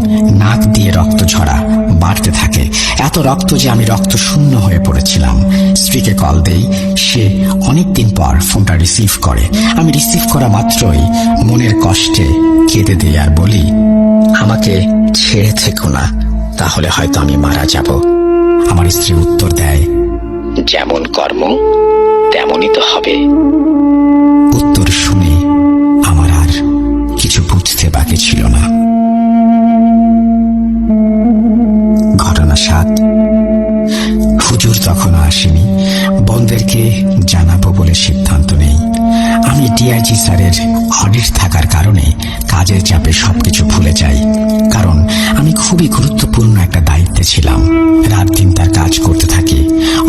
নাক দিয়ে রক্ত ঝরা বাড়তে থাকে, এত রক্ত যে আমি রক্ত শূন্য হয়ে পড়েছিলাম। স্ত্রীকে কল দেই, সে অনেকদিন পর ফোনটা রিসিভ করে। আমি রিসিভ করা মাত্রই মনের কষ্টে কেঁদে দিই আর বলি, আমাকে ছেড়ে থেকো না, তাহলে হয়তো আমি মারা যাব। আমার স্ত্রী উত্তর দেয়, যেমন কর্ম তেমনই তো হবে। উত্তর শুনে আমার আর কিছু বুঝতে বাকি ছিল না। ঘটনা 7। হুজুর তখনও আসেনি। বোনদেরকে জানাবো বলে সিদ্ধান্ত নেই। আমি ডিআইজি স্যারের অডিট থাকার কারণে কাজের চাপে সবকিছু ভুলে যাই, কারণ আমি খুবই গুরুত্বপূর্ণ একটা দায়িত্বে ছিলাম। রাত দিন তার কাজ করতে থাকি।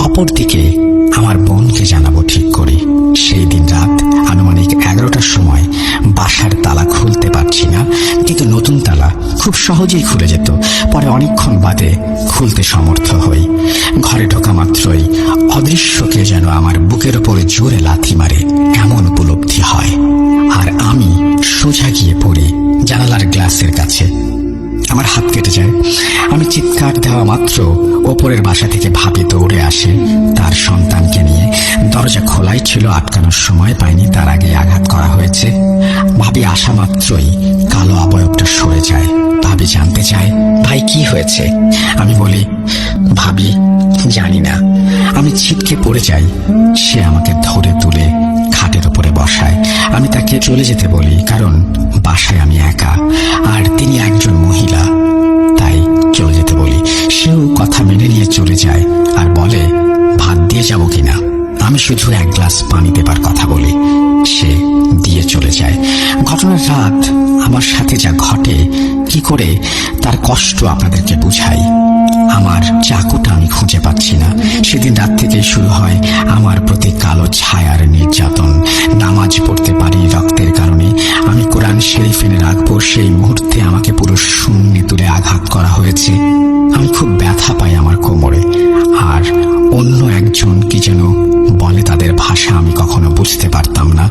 অপরদিকে আমার বোনকে জানাবো ঠিক করি। সেই দিন রাত আনুমানিক 11টার সময় বাসার তালা খুলতে পারছি না, কিন্তু নতুন তালা খুব সহজেই খুলে যেত। পরে অনেকক্ষণ বাদে খুলতে সমর্থ হই। ঘরে ঢোকা মাত্রই অদৃশ্যকে যেন আমার বুকের ওপরে জোরে লাথি মারে এমন উপলব্ধি হয়, আর আমি সোজা গিয়ে পড়ি জানালার গ্লাসের কাছে। আমার হাত কেটে যায়। আমি চিৎকার দেওয়া মাত্র ওপরের বাসা থেকে ভাবি দৌড়ে আসে তার সন্তানকে নিয়ে। দরজা খোলাই ছিল, আটকানোর সময় পাইনি, তার আগে আঘাত করা হয়েছে। ভাবি আসা মাত্রই কালো অবয়বটা সরে যায়। ভাবি জানতে চায়, ভাই কি হয়েছে? আমি বলি, ভাবি জানি না। আমি ছিটকে পড়ে যাই। সে আমাকে ধরে তুলে খাটের উপরে বসায়। আমি তাকে চলে যেতে বলি, কারণ বাসায় আমি একা আর তিনি একজন মহিলা, তাই চলে যেতে বলি। সেও কথা মেনে নিয়ে চলে যায় আর বলে, ভাত দিয়ে যাব কিনা? আমি শুধু এক গ্লাস পানি দেবার কথা বলি। সে দিয়ে চলে যায়। ঘটনার রাত আমার সাথে যা ঘটে, কি করে তার কষ্ট আপনাদেরকে বুঝাই। আমার চাকুটা আমি খুঁজে পাচ্ছি না। সেদিন রাত থেকে শুরু হয় আমার প্রতি কালো ছায়ার নির্যাতন। নামাজ পড়তে পারি রক্তের কারণে। আমি কোরআন শরীফ এনে রাখবো, সেই মুহূর্তে আমাকে পুরো শূন্যে তুলে আঘাত করা হয়েছে। আমি খুব ব্যথা পাই আমার কোমরে, আর অন্য একজন কি যেন বলে, তাদের ভাষা আমি কখনো বুঝতে পারতাম না।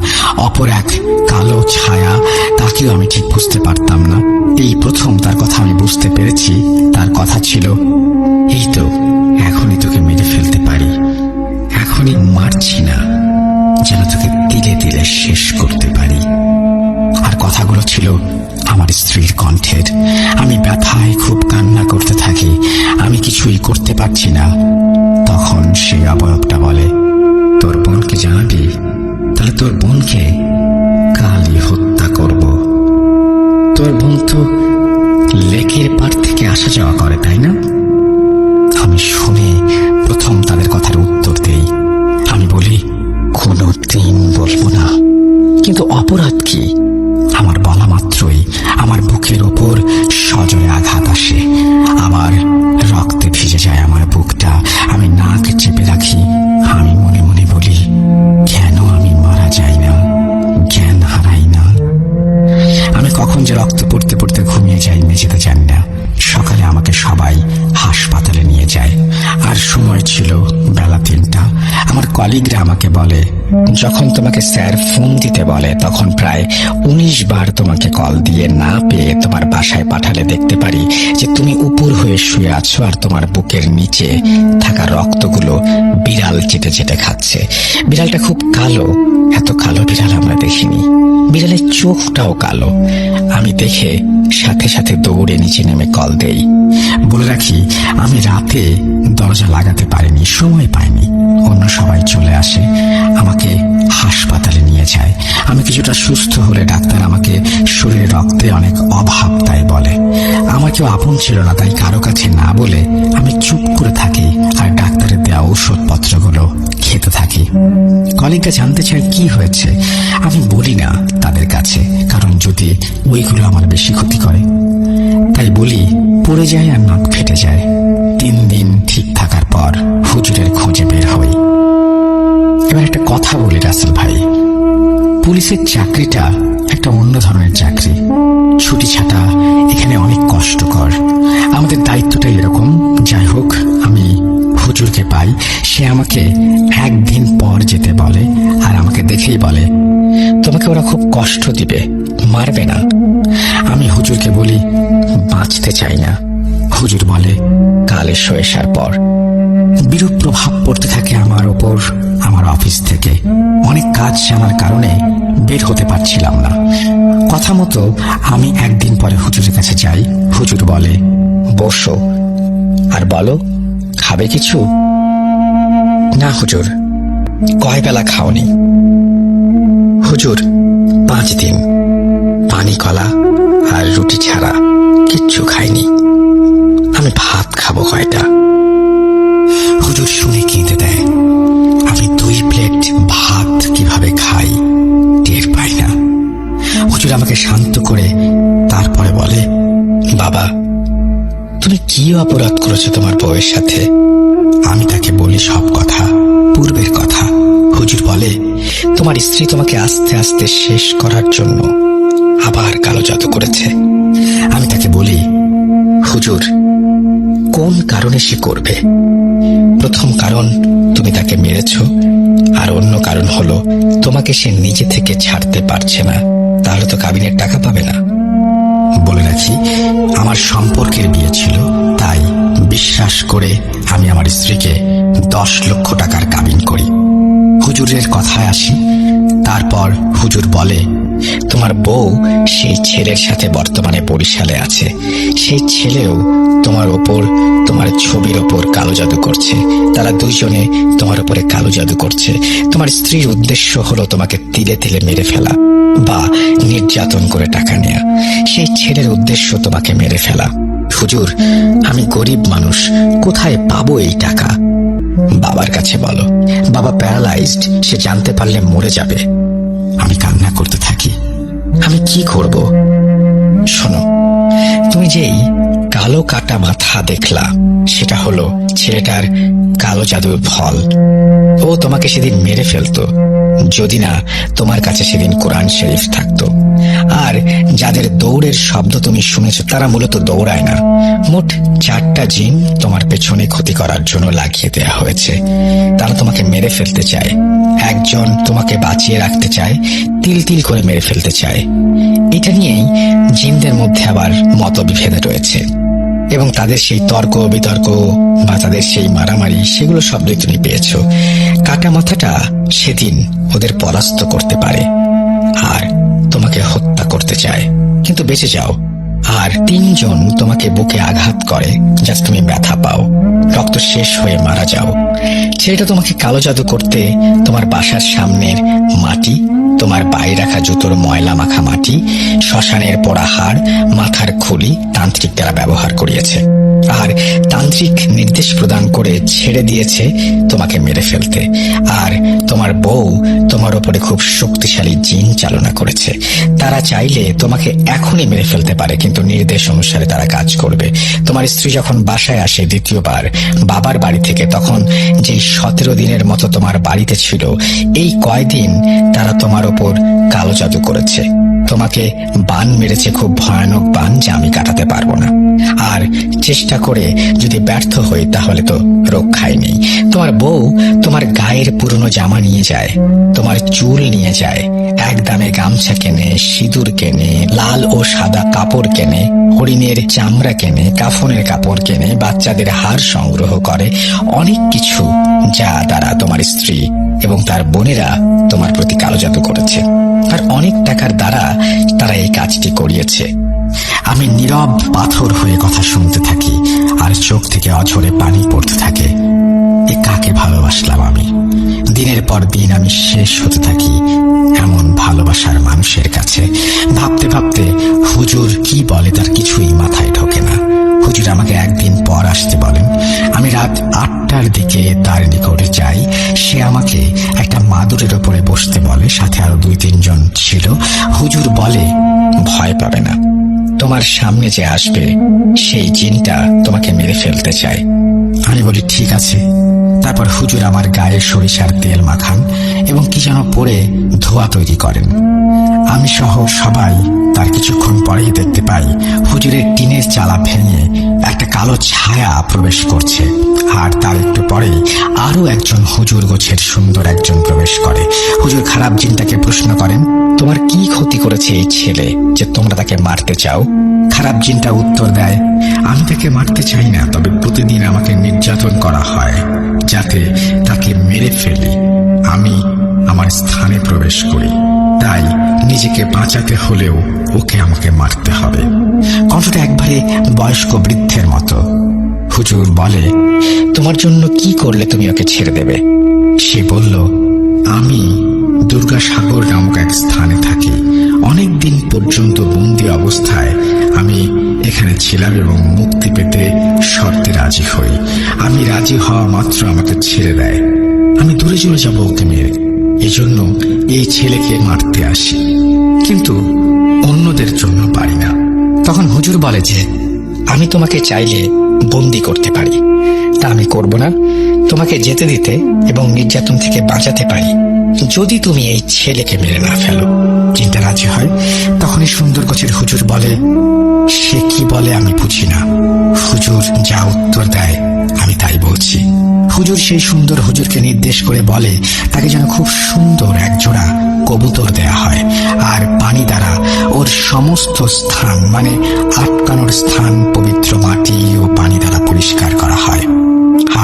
অপর এক কালো ছায়া, তাকেও আমি ঠিক বুঝতে পারতাম না। এই প্রথম তার কথা আমি বুঝতে পেরেছি। তার কথা ছিল, এই তো এখনই তোকে মেরে ফেলতে পারি, এখনই মারছি না, যেন তোকে দিলে দিলে শেষ করতে পারি। আর কথাগুলো ছিল আমার স্ত্রীর কণ্ঠের। আমি ব্যথায় খুব কান্না করতে থাকি। আমি কিছুই করতে পারছি না। তখন সেই অবয়বটা বলে, তোর বোনকে জানাবি? তাহলে তোর বোনকে কালই হত্যা করব। তোর বোন তো লেকের পাড় থেকে আসা যাওয়া করে, তাই না? আমি শুনে প্রথম তাদের কথার উত্তর দেই। আমি বলি, কোনোদিন বলবো না, কিন্তু অপরাধ কি? আমার বলা মাত্রই আমার বুকের ওপর সজোরে আঘাত আসে। আবার রক্তে ভিজে যায় আমার বুকটা। আমি নাক চেপে রাখি। আমি মনে মনে বলি, কেন আমি মারা যাই না, জ্ঞান হারাই না? আমি কখন যে রক্ত পড়তে পড়তে ঘুমিয়ে যাই মেঝেতে জানি না। সকালে আমাকে সবাই হাসপাতালে নিয়ে যায়, আর সময় ছিল বেলা 3টা। আমার কলিগরা আমাকে বলে, যখন তোমাকে স্যার ফোন দিতে বলে তখন প্রায় 19 বার তোমাকে কল দিয়ে না পেয়ে তোমার বাসায় পাঠালে দেখতে পারি যে তুমি উপর হয়ে শুয়ে আছো, আর তোমার বুকের নিচে থাকা রক্তগুলো বিড়াল চেটে চেটে খাচ্ছে। বিড়ালটা খুব কালো, এত কালো বিড়াল আমরা দেখিনি। বিড়ালের চোখটাও কালো। আমি দেখে সাথে সাথে দৌড়ে নিচে নেমে কল দেই। বলে রাখি, আমি রাতে দরজা লাগাতে পারিনি, সময় পাইনি। অন্য সবাই চলে আসে, আমাকে হাসপাতালে নিয়ে যায়। আমি কিছুটা সুস্থ হলে ডাক্তার আমাকে শরীরে রক্তে অনেক অভাব তাই বলে। আমার কেউ আপন ছিল না, তাই কারো কাছে না বলে আমি চুপ করে থাকি আর ডাক্তারের দেওয়া ঔষধপত্রগুলো খেতে থাকি। কলিগরা জানতে চায় কি হয়েছে। আমি বলি না তাদের কাছে, কারণ যদি ওইগুলো আমার বেশি ক্ষতি করে। তাই বলি, পড়ে যায় আর নাক ফেটে যায়। 3 দিন ঠিক থাকার পর হুজুরের খোঁজে বের হই। এবার একটা কথা বলি রাসেল ভাই, পুলিশের চাকরিটা একটা অন্য ধরনের চাকরি। ছুটি ছাটা এখানে অনেক কষ্টকর। আমাদের দায়িত্বটা এরকম। যাই হোক, আমি হুজুরকে পাই। সে আমাকে 1 দিন পর যেতে বলে, আর আমাকে দেখেই বলে, তোমাকে ওরা খুব কষ্ট দিবে, মারবে না। আমি হুজুরকে বলি বাঁচতে চাই না। হুজুর বলে কাল এসো এসার পর। বিরূপ প্রভাব পড়তে থাকে আমার ওপর আমার অফিস থেকে। অনেক কাজ জানার কারণে বের হতে পারছিলাম না। কথা মতো আমি একদিন পরে হুজুরের কাছে যাই। হুজুর বলে বসো আর বলো খাবে কিছু? না হুজুর। কয় বেলা খাওনি? হুজুর 5 দিন পানি কলা আর রুটি ছাড়া কিচ্ছু খাইনি। আমি ভাত খাবো কয়টা? হুজুর শুনে কেঁদে দেয়। আমি 2 প্লেট ভাত কিভাবে খাই টের পাই না। হুজুর আমাকে শান্ত করে তারপরে বলে বাবা তুমি কি অপরাধ করেছো তোমার বউয়ের সাথে? আমি তাকে বলি সব কথা, পূর্বের কথা। হুজুর বলে তোমার স্ত্রী তোমাকে আস্তে আস্তে শেষ করার জন্য আবার কালো জাদু করেছে। আমি তাকে বলি হুজুর কোন কারণে সে করবে? প্রথম কারণ তুমি তাকে মেরেছ, আর অন্য কারণ হলো তোমাকে সে নিজে থেকে ছাড়তে পারছে না। তাহলে তো কাবিনের টাকা পাবে না। বলে রাখি আমার সম্পর্কের বিয়ে ছিল, তাই বিশ্বাস করে আমি আমার স্ত্রীকে 10 লক্ষ টাকার কাবিন করি। হুজুরের কথায় আসি। তারপর হুজুর বলে তোমার বউ সেই ছেলের সাথে বর্তমানে বরিশালে আছে। সেই ছেলেও তোমার ওপর, তোমার ছবির ওপর কালো জাদু করছে। তারা দুইজনে তোমার উপরে কালো জাদু করছে। তোমার স্ত্রীর উদ্দেশ্য হলো তোমাকে তিলে তিলে মেরে ফেলা বা নির্যাতন করে টাকা নেয়া। সেই ছেলের উদ্দেশ্য তোমাকে মেরে ফেলা। হুজুর আমি গরিব মানুষ, কোথায় পাবো এই টাকা? বাবার কাছে বলো। বাবা প্যারালাইজড, সে জানতে পারলে মরে যাবে। আমি কান্না করতে থাকি। আমি কি করব? শোনো, তুমি যেই কালো কাটা মাথা দেখলা সেটা হলো ছেলেটার কালো জাদুর ফল। ও তোমাকে সেদিন মেরে ফেলতো যদি না তোমার কাছে সেদিন কোরআন শরীফ থাকতো। আর যাদের দৌড়ের শব্দ তুমি শুনেছ তারা মূলত দৌড়ায় না। মোট 4টা জিন তোমার পেছনে ক্ষতি করার জন্য লাগিয়ে দেয়া হয়েছে। তারা তোমাকে মেরে ফেলতে চায়। একজন তোমাকে বাঁচিয়ে রাখতে চায়, তিল তিল করে মেরে ফেলতে চায়। এটা নিয়েই জিনদের মধ্যে আবার মতবিভেদ রয়েছে, এবং তাদের সেই তর্ক বিতর্ক বা তাদের সেই মারামারি সেগুলো শব্দই তুমি পেয়েছ। কাটা মাথাটা সেদিন ওদের পরাস্ত করতে পারে আর তোমাকে হত্যা করতে চায়, কিন্তু বেঁচে যাও। আর 3 জন তোমাকে বুকে আঘাত করে যাতে তুমি ব্যথা পাও, রক্ত শেষ হয়ে মারা যাও। ছেলেটা তোমাকে কালো জাদু করতে তোমার বাসার সামনের মাটি, তোমার পায়ে রাখা জুতোর ময়লা মাখা মাটি, শ্মশানের পোড়া হাড়, মাথার খুলি তান্ত্রিক দ্বারা ব্যবহার করিয়েছে। আর তান্ত্রিক নির্দেশ প্রদান করে ছেড়ে দিয়েছে তোমাকে মেরে ফেলতে। আর তোমার বউ তোমার উপরে খুব শক্তিশালী জিন চালনা করেছে। তারা চাইলে তোমাকে এখনই মেরে ফেলতে পারে, কিন্তু নির্দেশ অনুসারে তারা কাজ করবে। তোমার স্ত্রী যখন বাসায় আসে দ্বিতীয়বার বাবার বাড়ি থেকে, তখন যে 17 দিনের মতো তোমার বাড়িতে ছিল, এই কয়দিন তারা তোমার ওপর কালো জাদু করেছে। তোমাকে বান মেরেছে, খুব ভয়ানক বান যা আমি কাটাতে পারবো না। আর চেষ্টা করে যদি ব্যর্থ হই তাহলে তো রক্ষাই নেই। তোমার বউ তোমার গায়ের পুরনো জামা নিয়ে যায়, তোমার চুল নিয়ে যায়, এক দামে গামছা কেনে, সিঁদুর কেনে, লাল ও সাদা কাপড় কেনে, হরিণের চামড়া কেনে, কাফনের কাপড় কেনে, বাচ্চাদের হাড় সংগ্রহ করে, অনেক কিছু যা দ্বারা তোমার স্ত্রী এবং তার বোনেরা তোমার প্রতি কালো জাদু করেছে। আর অনেক টাকার দ্বারা তারা এই কাজটি করিয়েছে। আমি নীরব পাথর হয়ে কথা শুনতে থাকি আর চোখ থেকে অঝরে পানি পড়তে থাকে। এ কাকে ভালোবাসলাম আমি? দিনের পর দিন আমি শেষ হতে থাকি এমন ভালোবাসার মানুষের কাছে। ভাবতে ভাবতে হুজুর কি বলে তার কিছুই মাথায় ঢোকে না। হুজুর আমাকে একদিন পর আসতে বলেন। আমি রাত 8টার দিকে তার নিকটে যাই। সে আমাকে একটা মাদুরের ওপরে বসতে বলে, সাথে আরো 2-3 জন ছিল। হুজুর বলে ভয় পাবে না, তোমার সামনে যে আসবে সেই জিনটা তোমাকে মেরে ফেলতে চায়। আমি বলি ঠিক আছে। তারপর হুজুর আমার গায়ে সরিষার তেল মাখান এবং কি যেন পরে ধোয়া তৈরি করেন। আমি সহ সবাই তার কিছুক্ষণ পরেই দেখতে পাই হুজুরের টিনের চালা ভেঙে একটা কালো ছায়া প্রবেশ করছে, আর তার একটু পরেই আরো একজন হুজুর গোছের সুন্দর একজন প্রবেশ করে। হুজুর খারাপ জিনটাকে প্রশ্ন করেন, তোমার কি ক্ষতি করেছে এই ছেলে যে তোমরা তাকে মারতে চাও? খারাপ জিনটা উত্তর দেয়, আমি তাকে মারতে চাই না, তবে প্রতিদিন আমাকে নির্যাতন করা হয় যাতে তাকে মেরে ফেলি। আমি আমার স্থানে প্রবেশ করি, তাই নিজেকে বাঁচাতে হলেও ওকে আমাকে মারতে হবে। কণ্ঠটা একবারে বয়স্ক বৃদ্ধের মতো। হুজুর বলে, তোমার জন্য কি করলে তুমি ওকে ছেড়ে দেবে? সে বলল, আমি দুর্গাসাগর নামক এক স্থানে থাকি। অনেক দিন পর্যন্ত বন্দি অবস্থায় আমি এখানে ছিলাম এবং মুক্তি পেতে শর্তে রাজি হই। আমি রাজি হওয়া মাত্র আমাকে ছেড়ে দেয়। আমি দূরে চলে যাব ওকে মেরে, এজন্য এই ছেলেকে মারতে আসি, কিন্তু অন্যদের জন্য পারি না। তখন হুজুর বলে যে, আমি তোমাকে চাইলে বন্দি করতে পারি, তা আমি করব না। তোমাকে যেতে দিতে এবং নির্যাতন থেকে বাঁচাতে পারি যদি তুমি এই ছেলেকে মেরে না ফেলো। চিন্তা রাজি হয়। তখনই সুন্দর গোছের হুজুর বলে, সে কি বলে আমি বুঝি না। হুজুর যা উত্তর দেয় আমি তাই বলছি। হুজুর সেই সুন্দর হুজুরকে নির্দেশ করে বলে তাকে যেন খুব সুন্দর এক জোড়া কবুতর দেয়া হয়, আর পানি দ্বারা ওর সমস্ত স্থান মানে আটকানোর স্থান পবিত্র মাটি ও পানি দ্বারা পরিষ্কার করা হয়।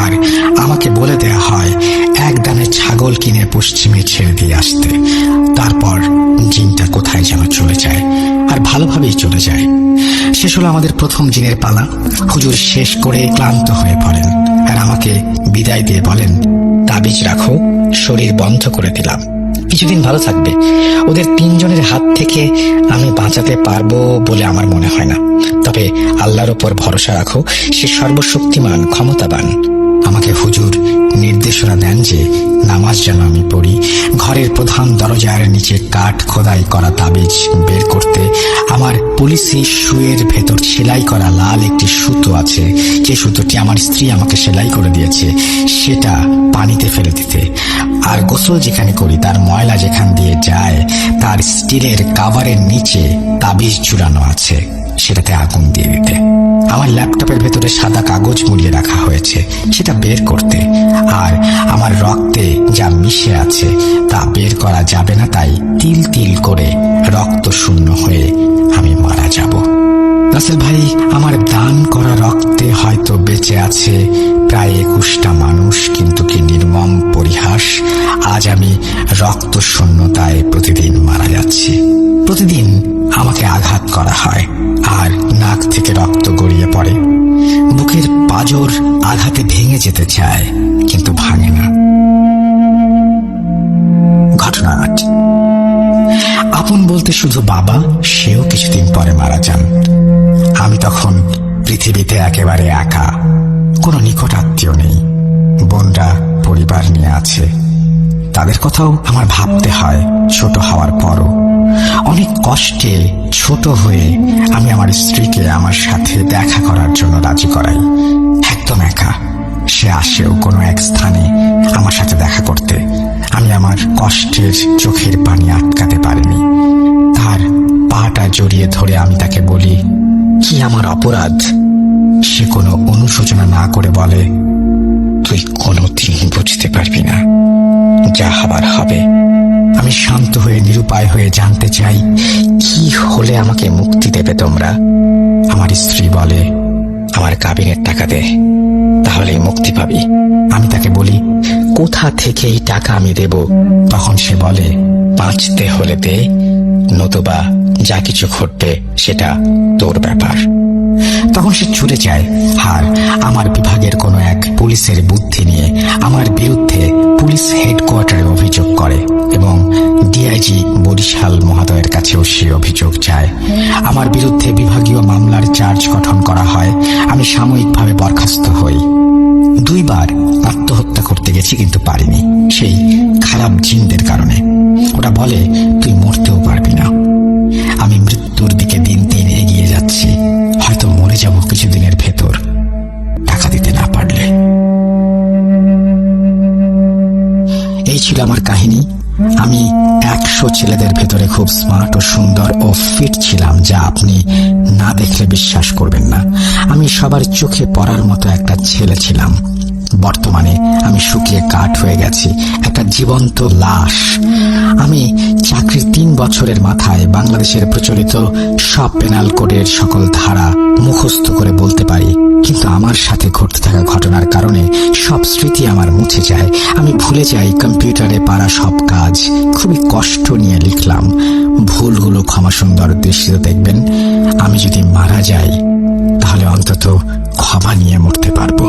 আর আমাকে বলে দেয়া হয় এক দামে ছাগল কিনে পশ্চিমে ছেড়ে দিয়ে আসতে। তারপর জিনটা কোথায় যেন চলে যায়, আর ভালোভাবেই চলে যায়। শেষ হলো আমাদের প্রথম জিনের পালা। হুজুর শেষ করে ক্লান্ত হয়ে পড়েন আর আমাকে বিদায় দিয়ে বলেন, তাবিজ রাখো, শরীর বন্ধ করে দিলাম, কিছুদিন ভালো থাকবে। ওদের তিনজনের হাত থেকে আমি বাঁচাতে পারবো বলে আমার মনে হয় না, তবে আল্লাহর ওপর ভরসা রাখো, সে সর্বশক্তিমান ক্ষমতাবান। আমাকে হুজুর নির্দেশনা দেন যে নামাজ যেন আমি পড়ি। ঘরের প্রধান দরজার নিচে কাঠ খোদাই করা তাবিজ বের করতে, আমার পুলিশি শুয়ের ভেতর সেলাই করা লাল একটি সুতো আছে, যে সুতোটি আমার স্ত্রী আমাকে সেলাই করে দিয়েছে, সেটা পানিতে ফেলে দিতে। আর গোসল যেখানে করি তার ময়লা যেখান দিয়ে যায় তার স্টিলের কাভারের নিচে তাবিজ ঝুলানো আছে, সেটাতে আগুন দিয়ে দিতে। আমার ল্যাপটপের ভেতরে সাদা কাগজ মুড়িয়ে রাখা হয়েছে, সেটা বের করতে। আর আমার রক্তে যা মিশে আছে তা বের করা যাবে না, তাই তিল তিল করে রক্ত শূন্য হয়ে আমি মারা যাব। রাসেল ভাই, আমার দান করা রক্তে হয়তো বেঁচে আছে প্রায় 21টা মানুষ, কিন্তু কি নির্মম পরিহাস, আজ আমি রক্ত শূন্যতায় প্রতিদিন মারা যাচ্ছি। প্রতিদিন আমাকে আঘাত করা হয় আর নাক থেকে রক্ত গড়িয়ে পড়ে। বুকের পাঁজর আঘাতে ভেঙে যেতে চায় কিন্তু ভাঙে না। ঘটনাটি আপন বলতে শুধু বাবা, সেও কিছুদিন পরে মারা যান। আমি তখন পৃথিবীতে একেবারে একা, কোনো নিকট আত্মীয় নেই। বোনরা পরিবার নিয়ে আছে, তাদের কথাও আমার ভাবতে হয়। ছোট হওয়ার পরও অনেক কষ্টে ছোট হয়ে আমি আমার স্ত্রীকে আমার সাথে দেখা করার জন্য রাজি করাই। একদম একা। সে আসেও কোনো এক স্থানে আমার সাথে দেখা করতে। আমি আমার কষ্টের চোখের পানি আটকাতে পারিনি। তার পাটা জড়িয়ে ধরে আমি তাকে বলি, কি আমার অপরাধ? সে কোনো অনুশোচনা না করে বলে, তুই কোনোদিন বুঝতে পারবি না, যা হবার হবে। আমি শান্ত হয়ে নিরুপায় হয়ে জানতে চাই, কি হলে আমাকে মুক্তি দেবে তোমরা? আমার স্ত্রী বলে, আমার কাবিনের টাকা দে, তাহলেই মুক্তি পাবি। আমি তাকে বলি, কোথা থেকে এই টাকা আমি দেব? তখন সে বলে, বাঁচতে হলে দে, নতুবা যা কিছু ঘটবে সেটা তোর ব্যাপার। তখন সে ছুটে যায় আর আমার বিভাগের কোনো এক পুলিশের বুদ্ধি নিয়ে আমার বিরুদ্ধে পুলিশ হেডকোয়ার্টারে অভিযোগ করে এবং ডিআইজি বরিশাল মহোদয়ের কাছেও সে অভিযোগ যায়। আমার বিরুদ্ধে বিভাগীয় মামলার চার্জ গঠন করা হয়। আমি সাময়িকভাবে বরখাস্ত হই। 2 বার আত্মহত্যা করতে গেছি, কিন্তু পারিনি, সেই খারাপ জিনদের কারণে। ওরা বলে, তুই মরতেও পারবি না। আমি মৃত্যুর দিকে দিন দিন এগিয়ে যাচ্ছি, হয়তো মরে যাব কিছুদিনের ভেতর, টাকা দিতে না পারলে। এই ছিল আমার কাহিনী। আমি 100 ছেলেদের ভেতরে খুব স্মার্ট ও সুন্দর ও ফিট ছিলাম, যা আপনি না দেখলে বিশ্বাস করবেন না। আমি সবার চোখে পড়ার মতো একটা ছেলে ছিলাম। বর্তমানে আমি শুকিয়ে কাঠ হয়ে গেছি, একটা জীবন্ত লাশ। আমি চাকরির 3 বছরের মাথায় বাংলাদেশের প্রচলিত সব পেনাল কোডের সকল ধারা মুখস্থ করে বলতে পারি, কিন্তু আমার সাথে ঘটতে থাকা ঘটনার কারণে সব স্মৃতি আমার মুছে যায়। আমি ভুলে যাই কম্পিউটারে পারা সব কাজ। খুবই কষ্ট নিয়ে লিখলাম। ভুলগুলো ক্ষমা সুন্দর দৃষ্টিতে দেখবেন। আমি যদি মারা যাই তাহলে অন্তত ক্ষমা নিয়ে মরতে পারবো।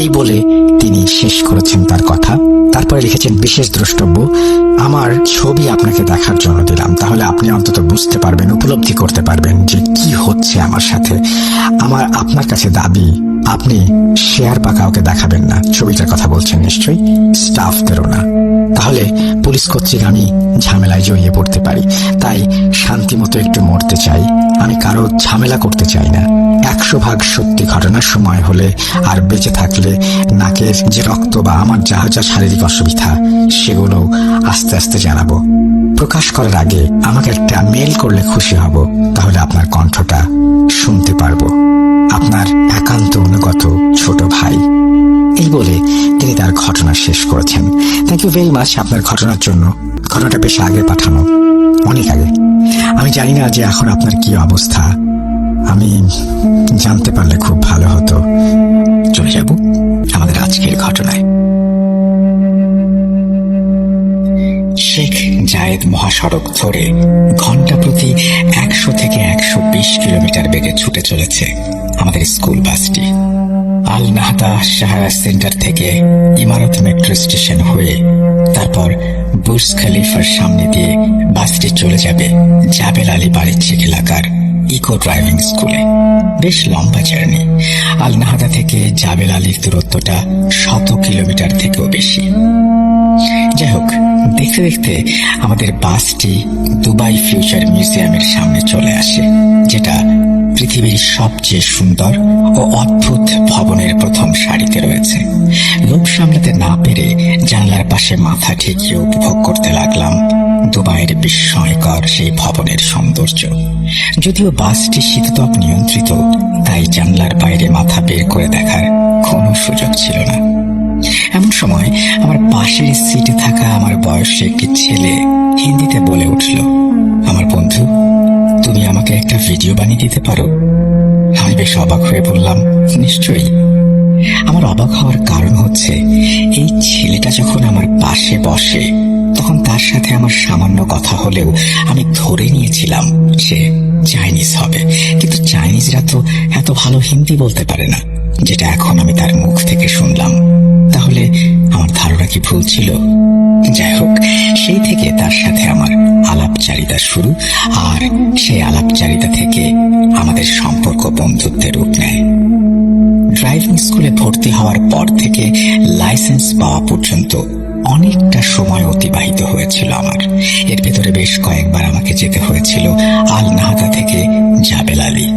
এই বলে তিনি শেষ করেছেন তার কথা। তারপরে লিখেছেন, বিশেষ দ্রষ্টব্য, আমার ছবি আপনাকে দেখার জন্য দিলাম, তাহলে আপনি অন্তত বুঝতে পারবেন, উপলব্ধি করতে পারবেন যে কি হচ্ছে আমার সাথে। আপনার কাছে দাবি, আপনি শেয়ার বা কাউকে দেখাবেন না। ছবিটার কথা বলছেন নিশ্চয়ই, স্টাফদেরও না। তাহলে পুলিশ কর্তৃক আমি ঝামেলায় জড়িয়ে পড়তে পারি। তাই শান্তিমতো একটু মরতে চাই। আমি কারো ঝামেলা করতে চাই না। 100% সত্যি ঘটনার সময় হলে আর বেঁচে থাকলে নাকের যে রক্ত বা আমার যা যা শারীরিক অসুবিধা সেগুলো আস্তে আস্তে জানাবো। প্রকাশ করার আগে আমাকে একটা মেল করলে খুশি হব, তাহলে আপনার কণ্ঠটা শুনতে পারবো। আপনার একান্ত অনুগত ছোট ভাই। এই বলে তিনি তার ঘটনা শেষ করেছেন। থ্যাংক ইউ ভেরি মাচ আপনার ঘটনার জন্য। ঘটনাটা বেশ আগে পাঠানো, অনেক আগে। আমি জানি না যে এখন আপনার কি অবস্থা। আমি জানতে পারলে খুব ভালো হতো। চলে যাব আমাদের আজকের ঘটনায়। শেখ জায়েদ মহাসড়ক ধরে ঘন্টা প্রতি 100 থেকে 120 কিলোমিটার বেগে ছুটে চলেছে আমাদের স্কুল বাসটি। আল নাহদা সাহারা সেন্টার থেকে ইমারত মেট্রো স্টেশন হয়ে তারপর বুর্জ খলিফার সামনে দিয়ে বাসটি চলে যাবে জাবেল আলী বাণিজ্যিক এলাকার ইকো ড্রাইভিং স্কুলে। বেশ লম্বা জার্নি। আল নাহদা থেকে জাবেল আলীর দূরত্বটা 100 কিলোমিটার থেকেও বেশি। যাই হোক, দেখতে দেখতে আমাদের বাসটি দুবাই ফিউচার মিউজিয়ামের সামনে চলে আসে, যেটা পৃথিবীর সবচেয়ে সুন্দর ও অদ্ভুত ভবনের প্রথম সারিতে রয়েছে। লোভ সামলাতে না পেরে জানলার পাশে মাথা ঠেকিয়ে উপভোগ করতে লাগলাম দুবাইয়ের বিস্ময়কর সেই ভবনের সৌন্দর্য। যদিও বাসটি শীততাপ নিয়ন্ত্রিত, তাই জানলার বাইরে মাথা বের করে দেখার কোনো সুযোগ ছিল না। এমন সময় আমার পাশের সিটে থাকা আমার বয়সী একটি ছেলে হিন্দিতে বলে উঠল, আমার বন্ধু, তুমি আমাকে একটা ভিডিও বানিয়ে দিতে পারো? আমি বেশ অবাক হয়ে বললাম, নিশ্চয়ই। আমার অবাক হওয়ার কারণ হচ্ছে, এই ছেলেটা যখন আমার পাশে বসে তখন তার সাথে আমার সামান্য কথা হলেও আমি ধরে নিয়েছিলাম সে চাইনিজ হবে। কিন্তু চাইনিজরা তো এত ভালো হিন্দি বলতে পারে না, যেটা এখন আমি তার মুখ থেকে শুনলাম। তাহলে আমার ধারণা কি ভুল ছিল? যাই হোক, সেই থেকে তার সাথে আমার আলাপচারিতা শুরু, আর সেই আলাপচারিতা থেকে আমাদের সম্পর্ক বন্ধুত্বের রূপ নেয়। ড্রাইভিং স্কুলে ভর্তি হওয়ার পর থেকে লাইসেন্স পাওয়া পর্যন্ত অনেকটা সময় অতিবাহিত হয়েছিল আমার। এর ভেতরে বেশ কয়েকবার আমাকে যেতে হয়েছিল আল নাহদা থেকে জাবেল আলী।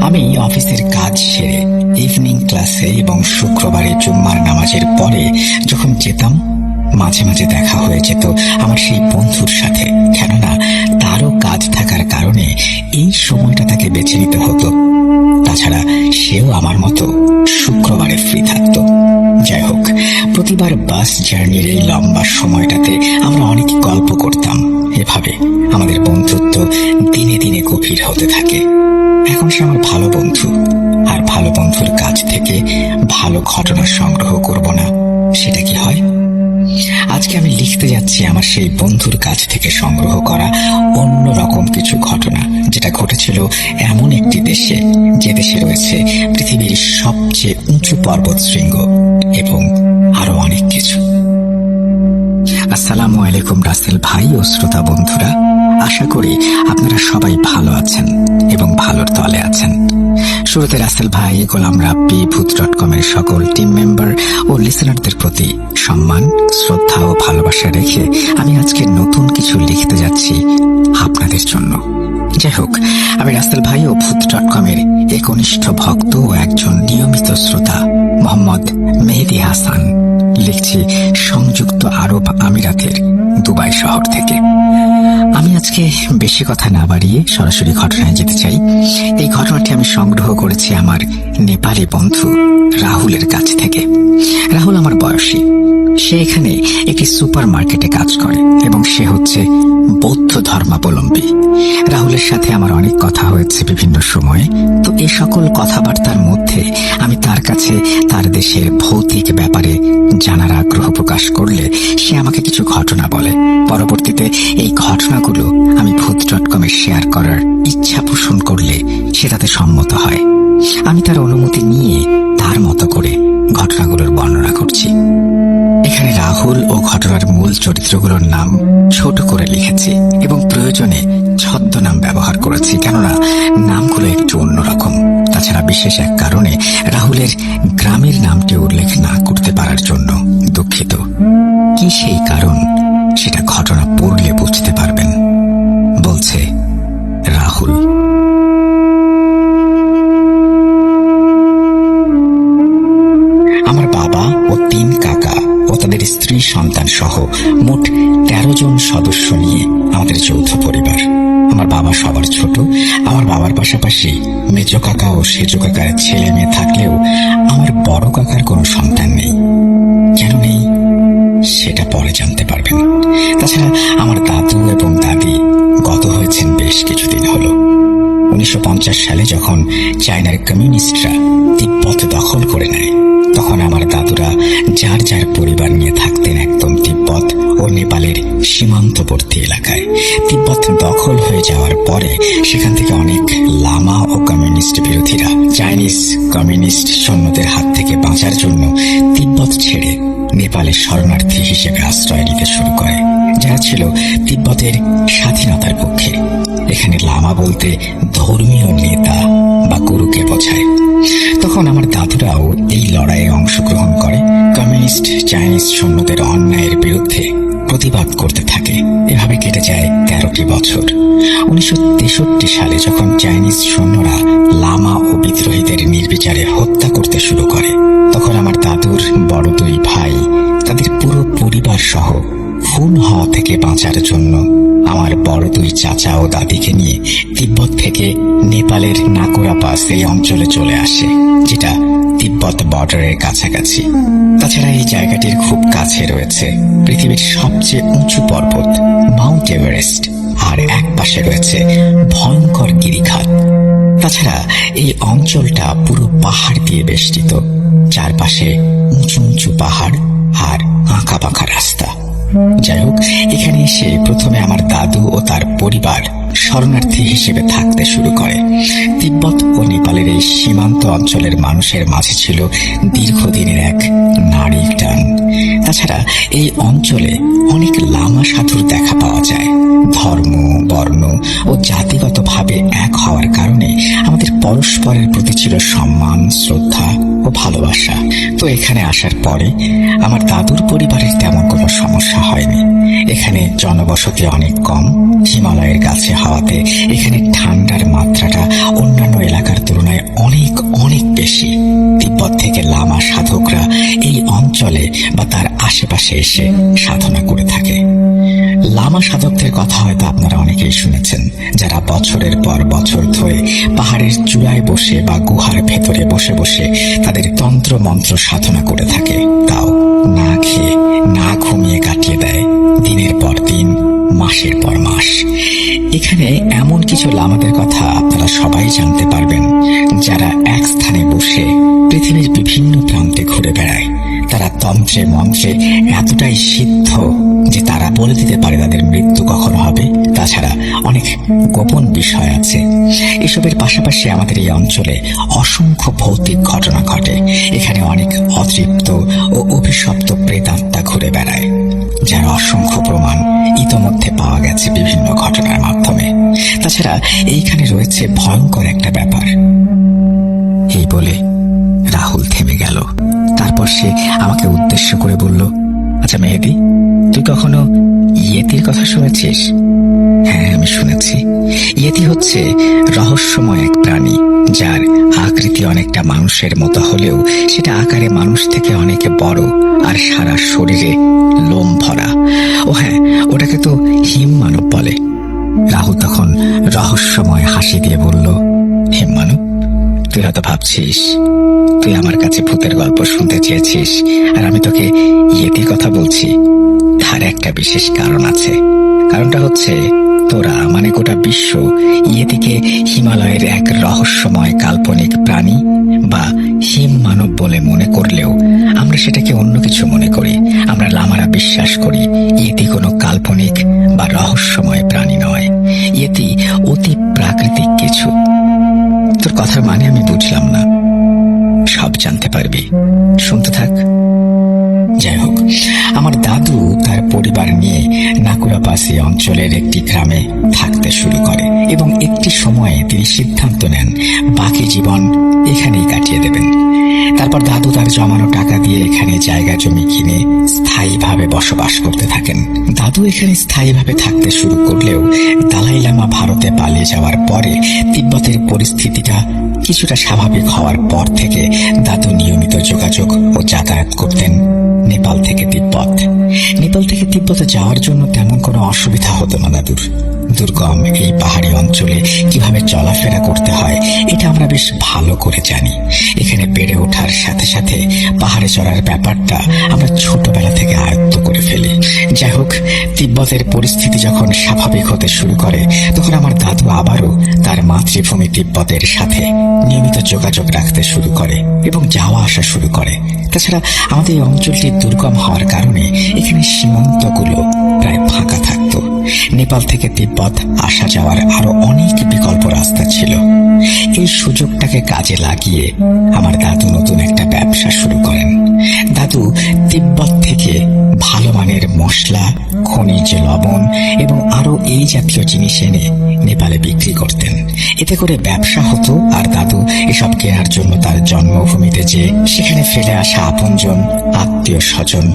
আমি অফিসের কাজ সেরে ইভিনিং ক্লাসে এবং শুক্রবারে জুম্মার নামাজের পরে যখন যেতাম, মাঝে মাঝে দেখা হয়ে যেত আমার সেই বন্ধুর সাথে, কেননা তারও কাজ থাকার কারণে এই সময়টা তাকে বেছে নিতে হতো। তাছাড়া সেও আমার মতো শুক্রবারে ফ্রি থাকত। যাই হোক, প্রতিবার বাস জার্নির এই লম্বা সময়টাতে আমরা অনেক গল্প করতাম। এভাবে আমাদের বন্ধুত্ব দিনে দিনে গভীর হতে থাকে। এখন সে আমার ভালো বন্ধু, আর ভালো বন্ধুর কাছ থেকে ভালো ঘটনা সংগ্রহ করব না, সেটা কি হয়? আজকে আমি লিখতে যাচ্ছি আমার সেই বন্ধুর কাছ থেকে সংগ্রহ করা অন্য রকম কিছু ঘটনা, যেটা ঘটেছিল এমন একটি দেশে, যে দেশে রয়েছে পৃথিবীর সবচেয়ে উঁচু পর্বত শৃঙ্গ এবং আরো অনেক কিছু। আসসালামু আলাইকুম রাসেল ভাই ও শ্রোতা বন্ধুরা, আশা করি আপনারা সবাই ভালো আছেন এবং ভালোর তলে আছেন। শুরুতে রাসেল ভাই, গোলাম রাব্বি, ভূত.com এর সকল টিম মেম্বার ও লিসেনারদের প্রতি সম্মান, শ্রদ্ধা ও ভালোবাসা রেখে আমি আজকে নতুন কিছু লিখতে যাচ্ছি আপনাদের জন্য। যাই হোক, আমি রাসেল ভাই ও ভূত.com এর একনিষ্ঠ ভক্ত ও একজন নিয়মিত শ্রোতা মোহাম্মদ মেহেদি হাসান লিখছি সংযুক্ত আরব আমিরাতের দুবাই শহর থেকে। আমি আজকে বেশি কথা না বাড়িয়ে সরাসরি ঘটনায় যেতে চাই। এই ঘটনাটি আমি সংগ্রহ করেছি আমার নেপালি বন্ধু রাহুলের কাছ থেকে। রাহুল আমার বয়সী। সে এখানে একটি সুপার মার্কেটে কাজ করে এবং সে হচ্ছে বৌদ্ধ ধর্মাবলম্বী। রাহুলের সাথে আমার অনেক কথা হয়েছে বিভিন্ন সময়ে। তো এ সকল কথাবার্তার মধ্যে আমি তার কাছে তার দেশের ভৌতিক ব্যাপারে জানার আগ্রহ প্রকাশ করলে সে আমাকে কিছু ঘটনা বলে। পরবর্তীতে এই ঘটনাগুলো আমি ভূত.com শেয়ার করার ইচ্ছা পোষণ করলে সে তাতে সম্মত হয়। আমি তার অনুমতি নিয়ে তার মতো করে ঘটনাগুলোর বর্ণনা করছি। এখানে রাহুল ও ঘটনার মূল চরিত্রগুলোর নাম ছোট করে লিখেছি এবং প্রয়োজনে ছদ্মনাম ব্যবহার করেছি, কেননা নামগুলো একটু অন্যরকম। তাছাড়া বিশেষ এক কারণে রাহুলের গ্রামের নামটি উল্লেখ না করতে পারার জন্য দুঃখিত। কি সেই কারণ সেটা ঘটনা পড়লে বুঝতে পারবেন। বলছে রাহুল। আমার বাবা ও 3 কাকা ও তাদের স্ত্রী সন্তান সহ মোট 13 জন সদস্য নিয়ে আমাদের যৌথ পরিবার। আমার বাবা সবার ছোট। আমার বাবার পাশাপাশি মেজ কাকা ও সেজ কাকার ছেলে মেয়ে থাকলেও আমার বড় কাকার কোনো সন্তান নেই। কেন নেই সেটা পরে জানতে পারবেন। তাছাড়া আমার দাদু এবং দাদি গত হয়েছেন বেশ কিছুদিন হলো। 1950 সালে যখন চায়নার কমিউনিস্টরা তিব্বত দখল করে নেয়, তখন আমার দাদুরা যার যার পরিবার নিয়ে থাকতেন একদম তিব্বত ও নেপালের সীমান্তবর্তী এলাকায়। তিব্বত দখল হয়ে যাওয়ার পরে সেখান থেকে অনেক লামা ও কমিউনিস্ট বিরোধীরা চাইনিজ কমিউনিস্ট সৈন্যদের হাত থেকে বাঁচার জন্য তিব্বত ছেড়ে নেপালের শরণার্থী হিসেবে আশ্রয় নিতে শুরু করে, যারা ছিল তিব্বতের স্বাধীনতার পক্ষে। এখানে লামা বলতে ধর্মীয় নেতা বা গুরুকে বোঝায়। তখন আমার দাদুরাও এই লড়াইয়ে অংশগ্রহণ করে, কমিউনিস্ট চাইনিজ সৈন্যদের অন্যায়ের বিরুদ্ধে প্রতিবাদ করতে থাকে। এভাবে কেটে যায় 13টি বছর। 1963 সালে যখন চাইনিজ সৈন্যরা লামা ও বিদ্রোহীদের নির্বিচারে হত্যা করতে শুরু করে, তখন আমার দাদুর বড় 2 ভাই তাদের পুরো পরিবার সহ খুন হওয়া থেকে বাঁচার জন্য আমার বড় 2 চাচা ও দাদিকে নিয়ে তিব্বত থেকে নেপালের নাকুরা পাস এই অঞ্চলে চলে আসে, যেটা তিব্বত বর্ডারের কাছাকাছি। তাছাড়া এই জায়গাটির খুব কাছে রয়েছে পৃথিবীর সবচেয়ে উঁচু পর্বত মাউন্ট এভারেস্ট, আর এক পাশে রয়েছে ভয়ঙ্কর গিরিখাত। তাছাড়া এই অঞ্চলটা পুরো পাহাড় দিয়ে বেষ্টিত, চারপাশে উঁচু উঁচু পাহাড় আর আঁকা বাঁকা রাস্তা। যাই হোক, এখানে এসে প্রথমে আমার দাদু ও তার পরিবার শরণার্থী হিসেবে থাকতে শুরু করে। তিব্বত ও নেপালের এই সীমান্ত অঞ্চলের মানুষের মাঝে ছিল দীর্ঘদিনের এক নারী টান। তাছাড়া এই অঞ্চলে অনেক লামা সাধুর দেখা পাওয়া যায়। ধর্ম, বর্ণ ও জাতিগতভাবে এক হওয়ার কারণে আমাদের পরস্পরের প্রতি ছিল সম্মান, শ্রদ্ধা ও ভালোবাসা। তো এখানে আসার পরে আমার দাদুর পরিবারের তেমন কোনো সমস্যা হয়নি। এখানে জনবসতি অনেক কম। হিমালয়ের কাছে হওয়াতে এখানে ঠান্ডার মাত্রাটা অন্যান্য এলাকার তুলনায় অনেক অনেক বেশি। তিব্বত থেকে লামা সাধকরা এই অঞ্চলে বা তার আশেপাশে এসে সাধনা করে থাকে। লামা সাধকদের কথা হয়তো আপনারা অনেকেই শুনেছেন, যারা বছরের পর বছর ধরে পাহাড়ের চূড়ায় বসে বা গুহার ভেতরে বসে বসে তাদের তন্ত্র মন্ত্র সাধনা করে থাকে, তাও না খেয়ে না ঘুমিয়ে কাটিয়ে দেয় দিনের পর দিন, মাসের পর মাস। এখানে এমন কিছু লামাদের কথা আপনারা সবাই জানতে পারবেন, যারা এক স্থানে বসে পৃথিবীর বিভিন্ন প্রান্তে ঘুরে বেড়ায়। তারা তন্ত্রে মন্ত্রে এতটাই সিদ্ধ যে তারা বলে দিতে পারে তাদের মৃত্যু কখন হবে। তাছাড়া অনেক গোপন বিষয় আছে। এসবের পাশাপাশি আমাদের এই অঞ্চলে অসংখ্য ভৌতিক ঘটনা ঘটে। এখানে অনেক অতৃপ্ত ও অভিশপ্ত প্রেতাত্মা ঘুরে বেড়ায়, যার অসংখ্য প্রমাণ ইতোমধ্যে পাওয়া গেছে বিভিন্ন ঘটনার মাধ্যমে। তাছাড়া এইখানে রয়েছে ভয়ঙ্কর একটা ব্যাপার। এই বলে রাহুল থেমে গেল। তারপর সে আমাকে উদ্দেশ্য করে বলল, আচ্ছা মেহেদি, তুই কখনো ইয়েতির কথা শুনেছিস? হ্যাঁ, আমি শুনেছি। ইয়েতি হচ্ছে রহস্যময় এক প্রাণী যার আকৃতি অনেকটা মানুষের মতো হলেও সেটা আকারে মানুষ থেকে অনেক বড়, আর সারা শরীরে লোম ভরা। ও হ্যাঁ, ওটাকে তো হিম মানব বলে। রাহুল তখন রহস্যময় হাসি দিয়ে বলল, হিম মানব? তুই হয়তো ভাবছিস তুই আমার কাছে ভূতের গল্প শুনতে চেয়েছিস, আর আমি তোকে ইয়েতির কথা বলছি। তার একটা বিশেষ কারণ আছে। কারণটা হচ্ছে, তোরা মানে গোটা বিশ্ব ইয়েতিকে হিমালয়ের এক রহস্যময় কাল্পনিক প্রাণী বা হিম মানব বলে মনে করলেও আমরা সেটাকে অন্য কিছু মনে করি। আমরা লামারা বিশ্বাস করি ইয়েতি কোনো কাল্পনিক বা রহস্যময় প্রাণী নয়, ইয়েতি অতি প্রাকৃতিক কিছু। তোর কথার মানে আমি বুঝলাম না। সব জানতে পারবি, শুনতে থাক। যাই হোক, আমার দাদু তার পরিবার নিয়ে নাকুরাপাসি অঞ্চলের একটি গ্রামে থাকতে শুরু করে এবং একটি সময়ে তিনি সিদ্ধান্ত নেন বাকি জীবন এখানেই কাটিয়ে দেবেন। তারপর দাদু তার জমানো টাকা দিয়ে এখানে জায়গা জমি কিনে স্থায়ীভাবে বসবাস করতে থাকেন। দাদু এখানে স্থায়ীভাবে থাকতে শুরু করলেও দালাই লামা ভারতে পালিয়ে যাওয়ার পরে তিব্বতের পরিস্থিতিটা কিছুটা স্বাভাবিক হওয়ার পর থেকে দাদু নিয়মিত যোগাযোগ ও যাতায়াত করতেন নেপাল থেকে তিব্বত। নেপাল থেকে তিব্বতে যাওয়ার জন্য তেমন কোনো অসুবিধা হতো না দাদুর। দুর্গম এই পাহাড়ি অঞ্চলে কিভাবে চলাফেরা করতে হয় এটা আমরা বেশ ভালো করে জানি। এখানে বেড়ে ওঠার সাথে সাথে পাহাড়ে চড়ার ব্যাপারটা আমরা ছোটবেলা থেকে আয়ত্ত করে ফেলি। যাই হোক, তিব্বতের পরিস্থিতি যখন স্বাভাবিক হতে শুরু করে তখন আমার দাদু আবারও তার মাতৃভূমি তিব্বতের সাথে নিয়মিত যোগাযোগ রাখতে শুরু করে এবং যাওয়া আসা শুরু করে। তাছাড়া আমাদের এই অঞ্চলটি দুর্গম হওয়ার কারণে এখানে সীমান্তগুলো প্রায় ফাঁকা থাকতো। নেপাল থেকে তিব্বত আসা যাওয়ার আরো অনেক বিকল্প রাস্তা ছিল। এই সুযোগটাকে কাজে লাগিয়ে আমার দাদু নতুন একটা ব্যবসা শুরু করেন। দাদু তিব্বত থেকে ভালো মানের মশলা, খনিজ লবণ এবং আরো এই জাতীয় জিনিস এনে নেপালে বিক্রি করতেন। এতে করে ব্যবসা হতো, আর দাদু এসব কেনার জন্য তার জন্মভূমিতে যে সেখানে ফেলে আসা আপনজন, আত্মীয় স্বজন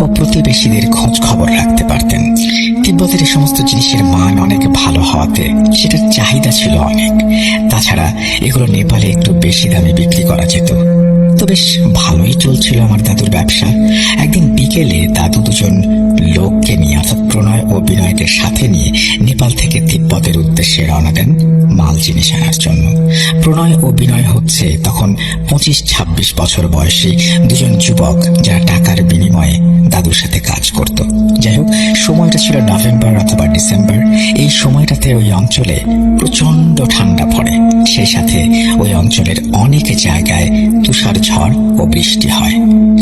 ও প্রতিবেশীদের খোঁজ খবর রাখতে পারতেন। তিব্বতের এই সমস্ত জিনিসের মান অনেক ভালো হওয়াতে সেটার চাহিদা ছিল অনেক। তাছাড়া এগুলো নেপালে একটু বেশি দামে বিক্রি করা যেত। তো বেশ ভালোই চলছিল আমার দাদুর ব্যবসা। একদিন বিকেলে দাদু দুজন লোককে নিয়ে, অর্থাৎ প্রণয় ও বিনয়দের সাথে নিয়ে নেপাল থেকে তিব্বতের উদ্দেশ্যে রওনা দেন মাল জিনিস আনার জন্য। প্রণয় ও বিনয় হচ্ছে তখন 25-26 বছর বয়সী দুজন যুবক, যারা টাকার বিনিময়ে দাদুর সাথে কাজ করত। যাই হোক, সময়টা ছিল নভেম্বর অথবা ডিসেম্বর। এই সময়টাতে ওই অঞ্চলে প্রচন্ড ঠান্ডা পড়ে। সেই সাথে ওই অঞ্চলের অনেক জায়গায় তুষার ঝড় ও বৃষ্টি হয়।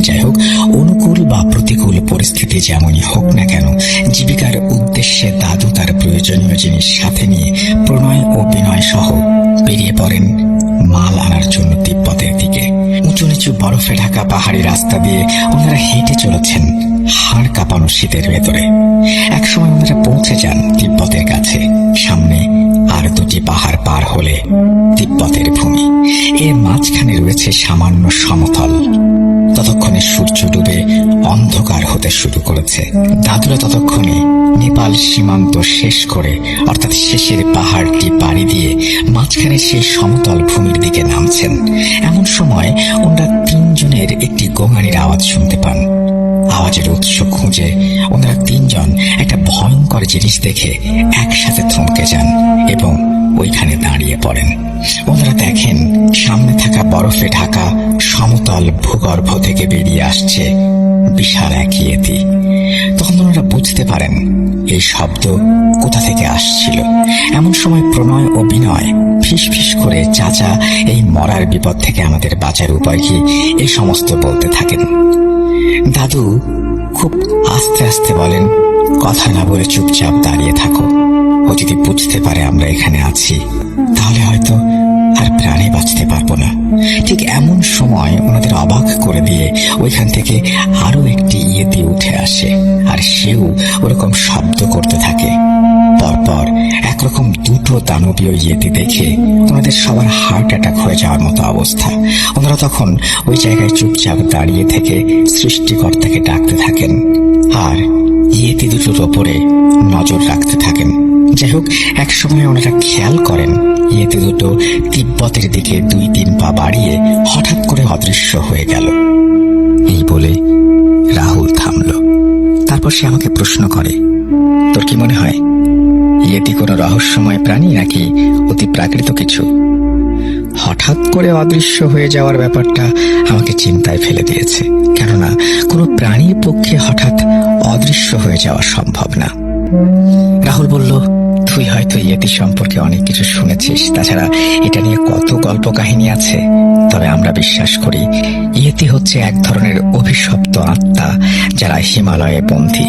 যাই হোক, অনুকূল বা প্রতিকূল পরিস্থিতি যেমনই হোক না কেন, জীবিকার উদ্দেশ্যে দাদু তার প্রয়োজনীয় জিনিস সাথে নিয়ে প্রণয় ও বিনয় সহ বেরিয়ে পড়েন মাল আনার জন্য তিব্বতের দিকে। উঁচু নিচু বরফে ঢাকা পাহাড়ি রাস্তা দিয়ে ওনারা হেঁটে চলেছেন হাড় কাঁপানো শীতের ভেতরে। একসময় ওনারা পৌঁছে যান তিব্বতের কাছে। সামনে আর দুটি পাহাড় পার হলে তিব্বতের ভূমি। এর মাঝখানে রয়েছে সামান্য সমতল। ততক্ষণে সূর্য ডুবে অন্ধকার হতে শুরু করেছে। দাদুরা ততক্ষণে নেপাল সীমান্ত শেষ করে, অর্থাৎ শেষের পাহাড়টি পাড়ি দিয়ে মাঝখানে সেই সমতল ভূমির দিকে নামছেন। এমন সময় ওনারা তিনজনের একটি গোঙানির আওয়াজ শুনতে পান। আওয়াজের উৎস খুঁজে ওনারা তিনজন একটা ভয়ঙ্কর জিনিস দেখে একসাথে থমকে যান এবং ওইখানে দাঁড়িয়ে পড়েন। ওনারা দেখেন সামনে থাকা বরফে ঢাকা সমতল ভূগর্ভ থেকে বেরিয়ে আসছে বিশাল এক ইয়েতি। তখন ওনারা বুঝতে পারেন এই শব্দ কোথা থেকে আসছিল। এমন সময় প্রণয় ও বিনয় ফিস ফিস করে, চাচা, এই মরার বিপদ থেকে আমাদের বাঁচার উপায় কি, এই সমস্ত বলতে থাকেন। দাদু খুব আস্তে আস্তে বলেন, কথা না বলে চুপচাপ দাঁড়িয়ে থাকো। ও যদি বুঝতে পারে আমরা এখানে আছি তাহলে হয়তো আর প্রাণে বাঁচতে পারবো না। ঠিক এমন সময় ওনাদের অবাক করে দিয়ে ওইখান থেকে আরো একটি ইয়েতি উঠে আসে, আর সেও ওরকম শব্দ করতে থাকে। পরপর একরকম দুটো দানবীয় ইয়েতি দেখে ওনাদের সবার হার্ট অ্যাটাক হয়ে যাওয়ার মতো অবস্থা। ওনারা তখন ওই জায়গায় চুপচাপ দাঁড়িয়ে থেকে সৃষ্টিকর্তাকে ডাকতে থাকেন, আর ইয়েতি দুটোর ওপরে নজর রাখতে থাকেন। যাই হোক, এক সময় ওনারা খেয়াল করেন ইয়েতি দুটো তিব্বতের দিকে 2-3 পা বাড়িয়ে হঠাৎ করে অদৃশ্য হয়ে গেল। এই বলে রাহুল থামল। তারপর সে আমাকে প্রশ্ন করে, তোর কি মনে হয় ইয়েতি কোনো রহস্যময় প্রাণী নাকি অতি প্রাকৃত কিছু? হঠাৎ করে অদৃশ্য হয়ে যাওয়ার ব্যাপারটা আমাকে চিন্তায় ফেলে দিয়েছে, কেননা কোনো প্রাণীর পক্ষে হঠাৎ অদৃশ্য হয়ে যাওয়া সম্ভব না। রাহুল বলল, তুই হয়তো ইয়েতি সম্পর্কে অনেক কিছু শুনেছিস, তাছাড়া এটা নিয়ে কত গল্প কাহিনী আছে। তবে আমরা বিশ্বাস করি ইয়েতি হচ্ছে এক ধরনের অভিশপ্ত আত্মা যারা হিমালয়ে বন্দী।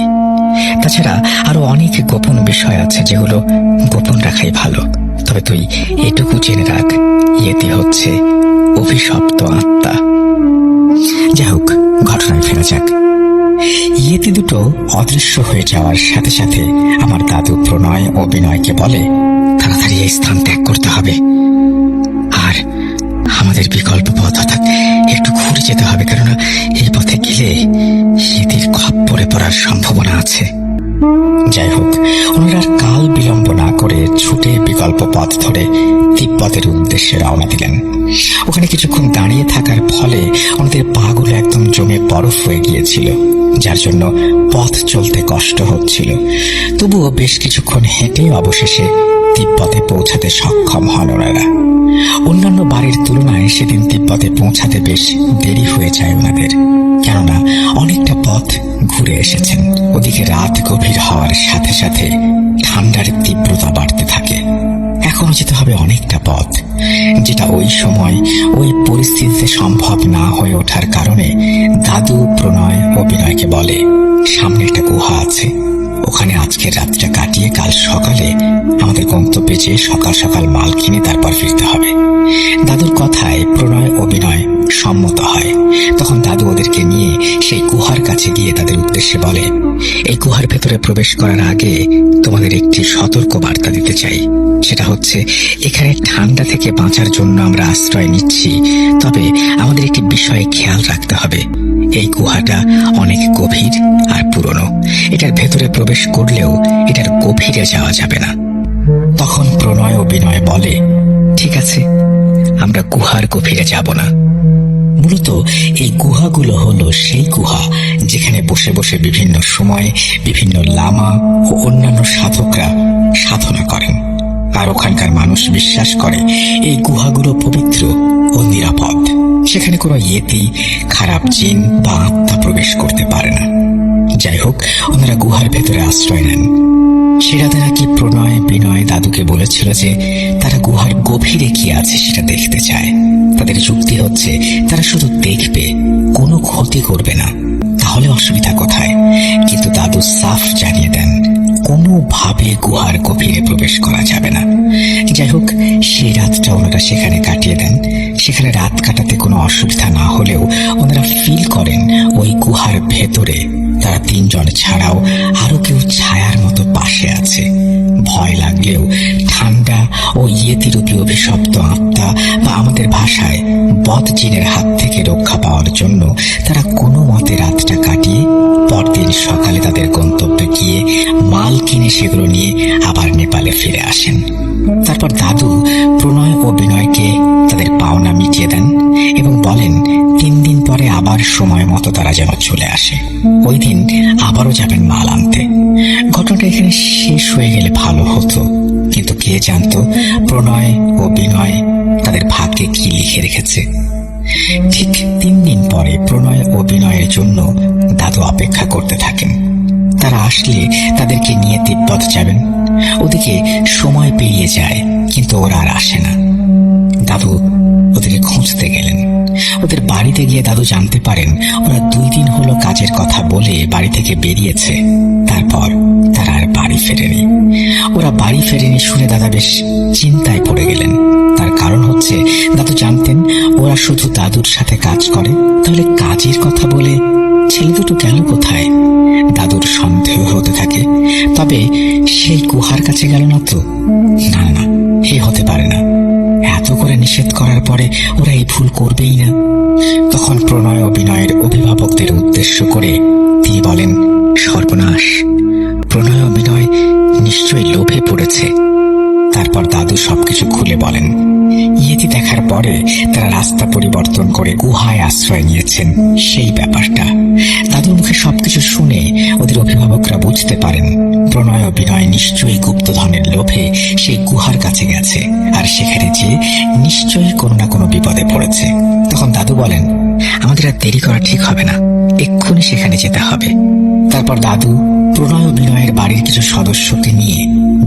তাছাড়া আরো অনেক গোপন বিষয় আছে যেগুলো গোপন রাখাই ভালো। তবে তুই এটুকু জেনে রাখ, ইয়েতি হচ্ছে অভিশপ্ত আত্মা। যাই হোক, ঘটনায় ফেরা যাক। ইয়েতি দুটো অদৃশ্য হয়ে যাওয়ার সাথে সাথে আমার দাদু প্রণয় ও বিনয়কে বলে, তাড়াতাড়ি এই স্থান ত্যাগ করতে হবে, আর আমাদের বিকল্প পথ অর্থাৎ একটু ঘুরে যেতে হবে, কেননা এই পথে গেলে ইয়েতির খপ্পরে পড়ার সম্ভাবনা আছে। যাই হোক, ওনারা আর কাল বিলম্ব না করে ছুটে বিকল্প পথ ধরে তিব্বতের উদ্দেশ্যে রওনা দিলেন। ওখানে কিছুক্ষণ দাঁড়িয়ে থাকার ফলে ওনাদের পাগুলো একদম জমে বরফ হয়ে গিয়েছিল, যার জন্য পথ চলতে কষ্ট হচ্ছিল। তবুও বেশ কিছুক্ষণ হেঁটে অবশেষে তিব্বতে পৌঁছাতে সক্ষম হন ওনারা। অন্যান্য বাড়ির তুলনায় সেদিন তিব্বতে পৌঁছাতে বেশ দেরি হয়ে যায় ওনাদের, কেননা অনেকটা পথ ঘুরে এসেছেন। ওদিকে রাত গভীর হওয়ার সাথে সাথে ঠান্ডার তীব্রতা বাড়তে থাকে। এখনো যেতে হবে অনেকটা পথ, যেটা ওই সময় ওই পরিস্থিতিতে সম্ভব না হয়ে ওঠার কারণে দাদু প্রণয় ও বিনয়কে বলে, সামনে একটা গুহা আছে, ওখানে আজকের রাতটা কাটিয়ে কাল সকালে আমাদের গন্তব্যে যেয়ে সকাল সকাল মাল কিনে তারপর ফিরতে হবে। দাদুর কথায় প্রণয় ও বিনয় সম্মত হয়। তখন দাদু ওদেরকে নিয়ে সেই গুহার কাছে গিয়ে তাদের উদ্দেশ্যে বলে, এই গুহার ভেতরে প্রবেশ করার আগে তোমাদের একটি সতর্ক বার্তা দিতে চাই। সেটা হচ্ছে, এখানে ঠান্ডা থেকে বাঁচার জন্য আমরা আশ্রয় নিচ্ছি, তবে আমাদের একটি বিষয়ে খেয়াল রাখতে হবে। এই গুহাটা অনেক গভীর আর পুরনো। এটার ভেতরে প্রবেশ করলেও এটার গভীরে যাওয়া যাবে না। তখন প্রণয় ও বিনয় বলে, ঠিক আছে, আমরা গুহার গভীরে যাব না। মূলত এই গুহাগুলো হলো সেই গুহা যেখানে বসে বসে বিভিন্ন সময়ে বিভিন্ন লামা ও অন্যান্য সাধকরা সাধনা করেন। আর ওখানকার মানুষ বিশ্বাস করে এই গুহাগুলো পবিত্র ও নিরাপদ। সেখানে কোনো ইয়েতি, খারাপ জিন বা আত্মা প্রবেশ করতে পারে না। যাই হোক, ওনারা গুহার ভেতরে আশ্রয় নেন। সে রাতে নাকি প্রণয় বিনয় দাদুকে বলেছিল যে তারা গুহার গভীরে কি আছে সেটা দেখতে চায়। তাদের যুক্তি হচ্ছে, তারা শুধু দেখবে, কোনো ক্ষতি করবে না, তাহলে অসুবিধা কোথায়? কিন্তু দাদু সাফ জানিয়ে দেন, কোনোভাবে গুহার গভীরে প্রবেশ করা যাবে না। যাই হোক, সেই রাতটা ওনারা সেখানে কাটিয়ে দেন। সেখানে রাত কাটাতে কোনো অসুবিধা না হলেও ওনারা ফিল করেন ওই গুহার ভেতরে তারা 3 জন ছাড়াও আরো কেউ ছায়ার মতো পাশে আছে। ভয় লাগলেও ঠান্ডা ও ইয়েতিরূপী অভিশপ্ত আত্মা বা আমাদের ভাষায় বদ জিনের হাত থেকে রক্ষা পাওয়ার জন্য তারা কোনো মতে রাতটা কাটিয়ে পরদিন সকালে তাদের গন্তব্যে গিয়ে মাল কিনে সেগুলো নিয়ে আবার নেপালে ফিরে আসেন। তারপর দাদু প্রণয় ও বিনয়কে তাদের পাওনা মিটিয়ে দেন এবং বলেন 3 দিন পরে আবার সময় মতো তারা যেন চলে আসে। ওই দিন আবারও যাবেন মাল আনতে। ঘটনাটা এখানে শেষ হয়ে গেলে ভালো হতো, কিন্তু কে জানতো প্রণয় ও বিনয় তাদের ভাগ্যে কি লিখে রেখেছে। ঠিক 3 দিন পরে প্রণয় ও বিনয়ের জন্য দাদু অপেক্ষা করতে থাকেন। তারা আসলে তাদেরকে নিয়ে তিব্বত যাবেন। ওদিকে সময় পেরিয়ে যায়, কিন্তু ওরা আর আসে না। দাদু ওদেরকে খুঁজতে গেলেন। ওদের বাড়িতে গিয়ে দাদু জানতে পারেন ওরা 2 দিন হলো কাজের কথা বলে বাড়ি থেকে বেরিয়েছে, তারপর তারা আর বাড়ি ফেরেনি। ওরা বাড়ি ফেরেনি শুনে দাদা বেশ চিন্তায় পড়ে গেলেন। তার কারণ হচ্ছে, দাদু জানতেন ওরা শুধু দাদুর সাথে কাজ করে, তাহলে কাজের কথা বলে ছেলে দুটো গেল কোথায়? দাদুর সন্দেহ হতে থাকে। তবে সেই গুহার কাছে গেল না তো? না না, এ হতে পারে না। এত করে নিষেধ করার পরে ওরা এই ভুল করবেই না। তখন প্রণয় ও বিনয়ের অভিভাবকদের উদ্দেশ্য করে তিনি বলেন, সর্বনাশ, প্রণয় ও বিনয় নিশ্চয়ই লোভে পড়েছে। তারপর দাদু সবকিছু খুলে বলেন। ইয়েতি দেখার পরে তারা রাস্তা পরিবর্তন করে গুহায় আশ্রয় নিয়েছেন, সেই ব্যাপারটা। দাদুর মুখে সবকিছু শুনে ওদের অভিভাবকরা বুঝতে পারেন প্রণয় ও বিনয় নিশ্চয়ই গুপ্তধনের লোভে সেই গুহার কাছে গেছে, আর সেখানে যে নিশ্চয়ই কোনো না কোনো বিপদে পড়েছে। তখন দাদু বলেন, আমাদের আর দেরি করা ঠিক হবে না, এক্ষুনি সেখানে যেতে হবে। তারপর দাদু প্রণয় ও বিনয়ের বাড়ির কিছু সদস্যকে নিয়ে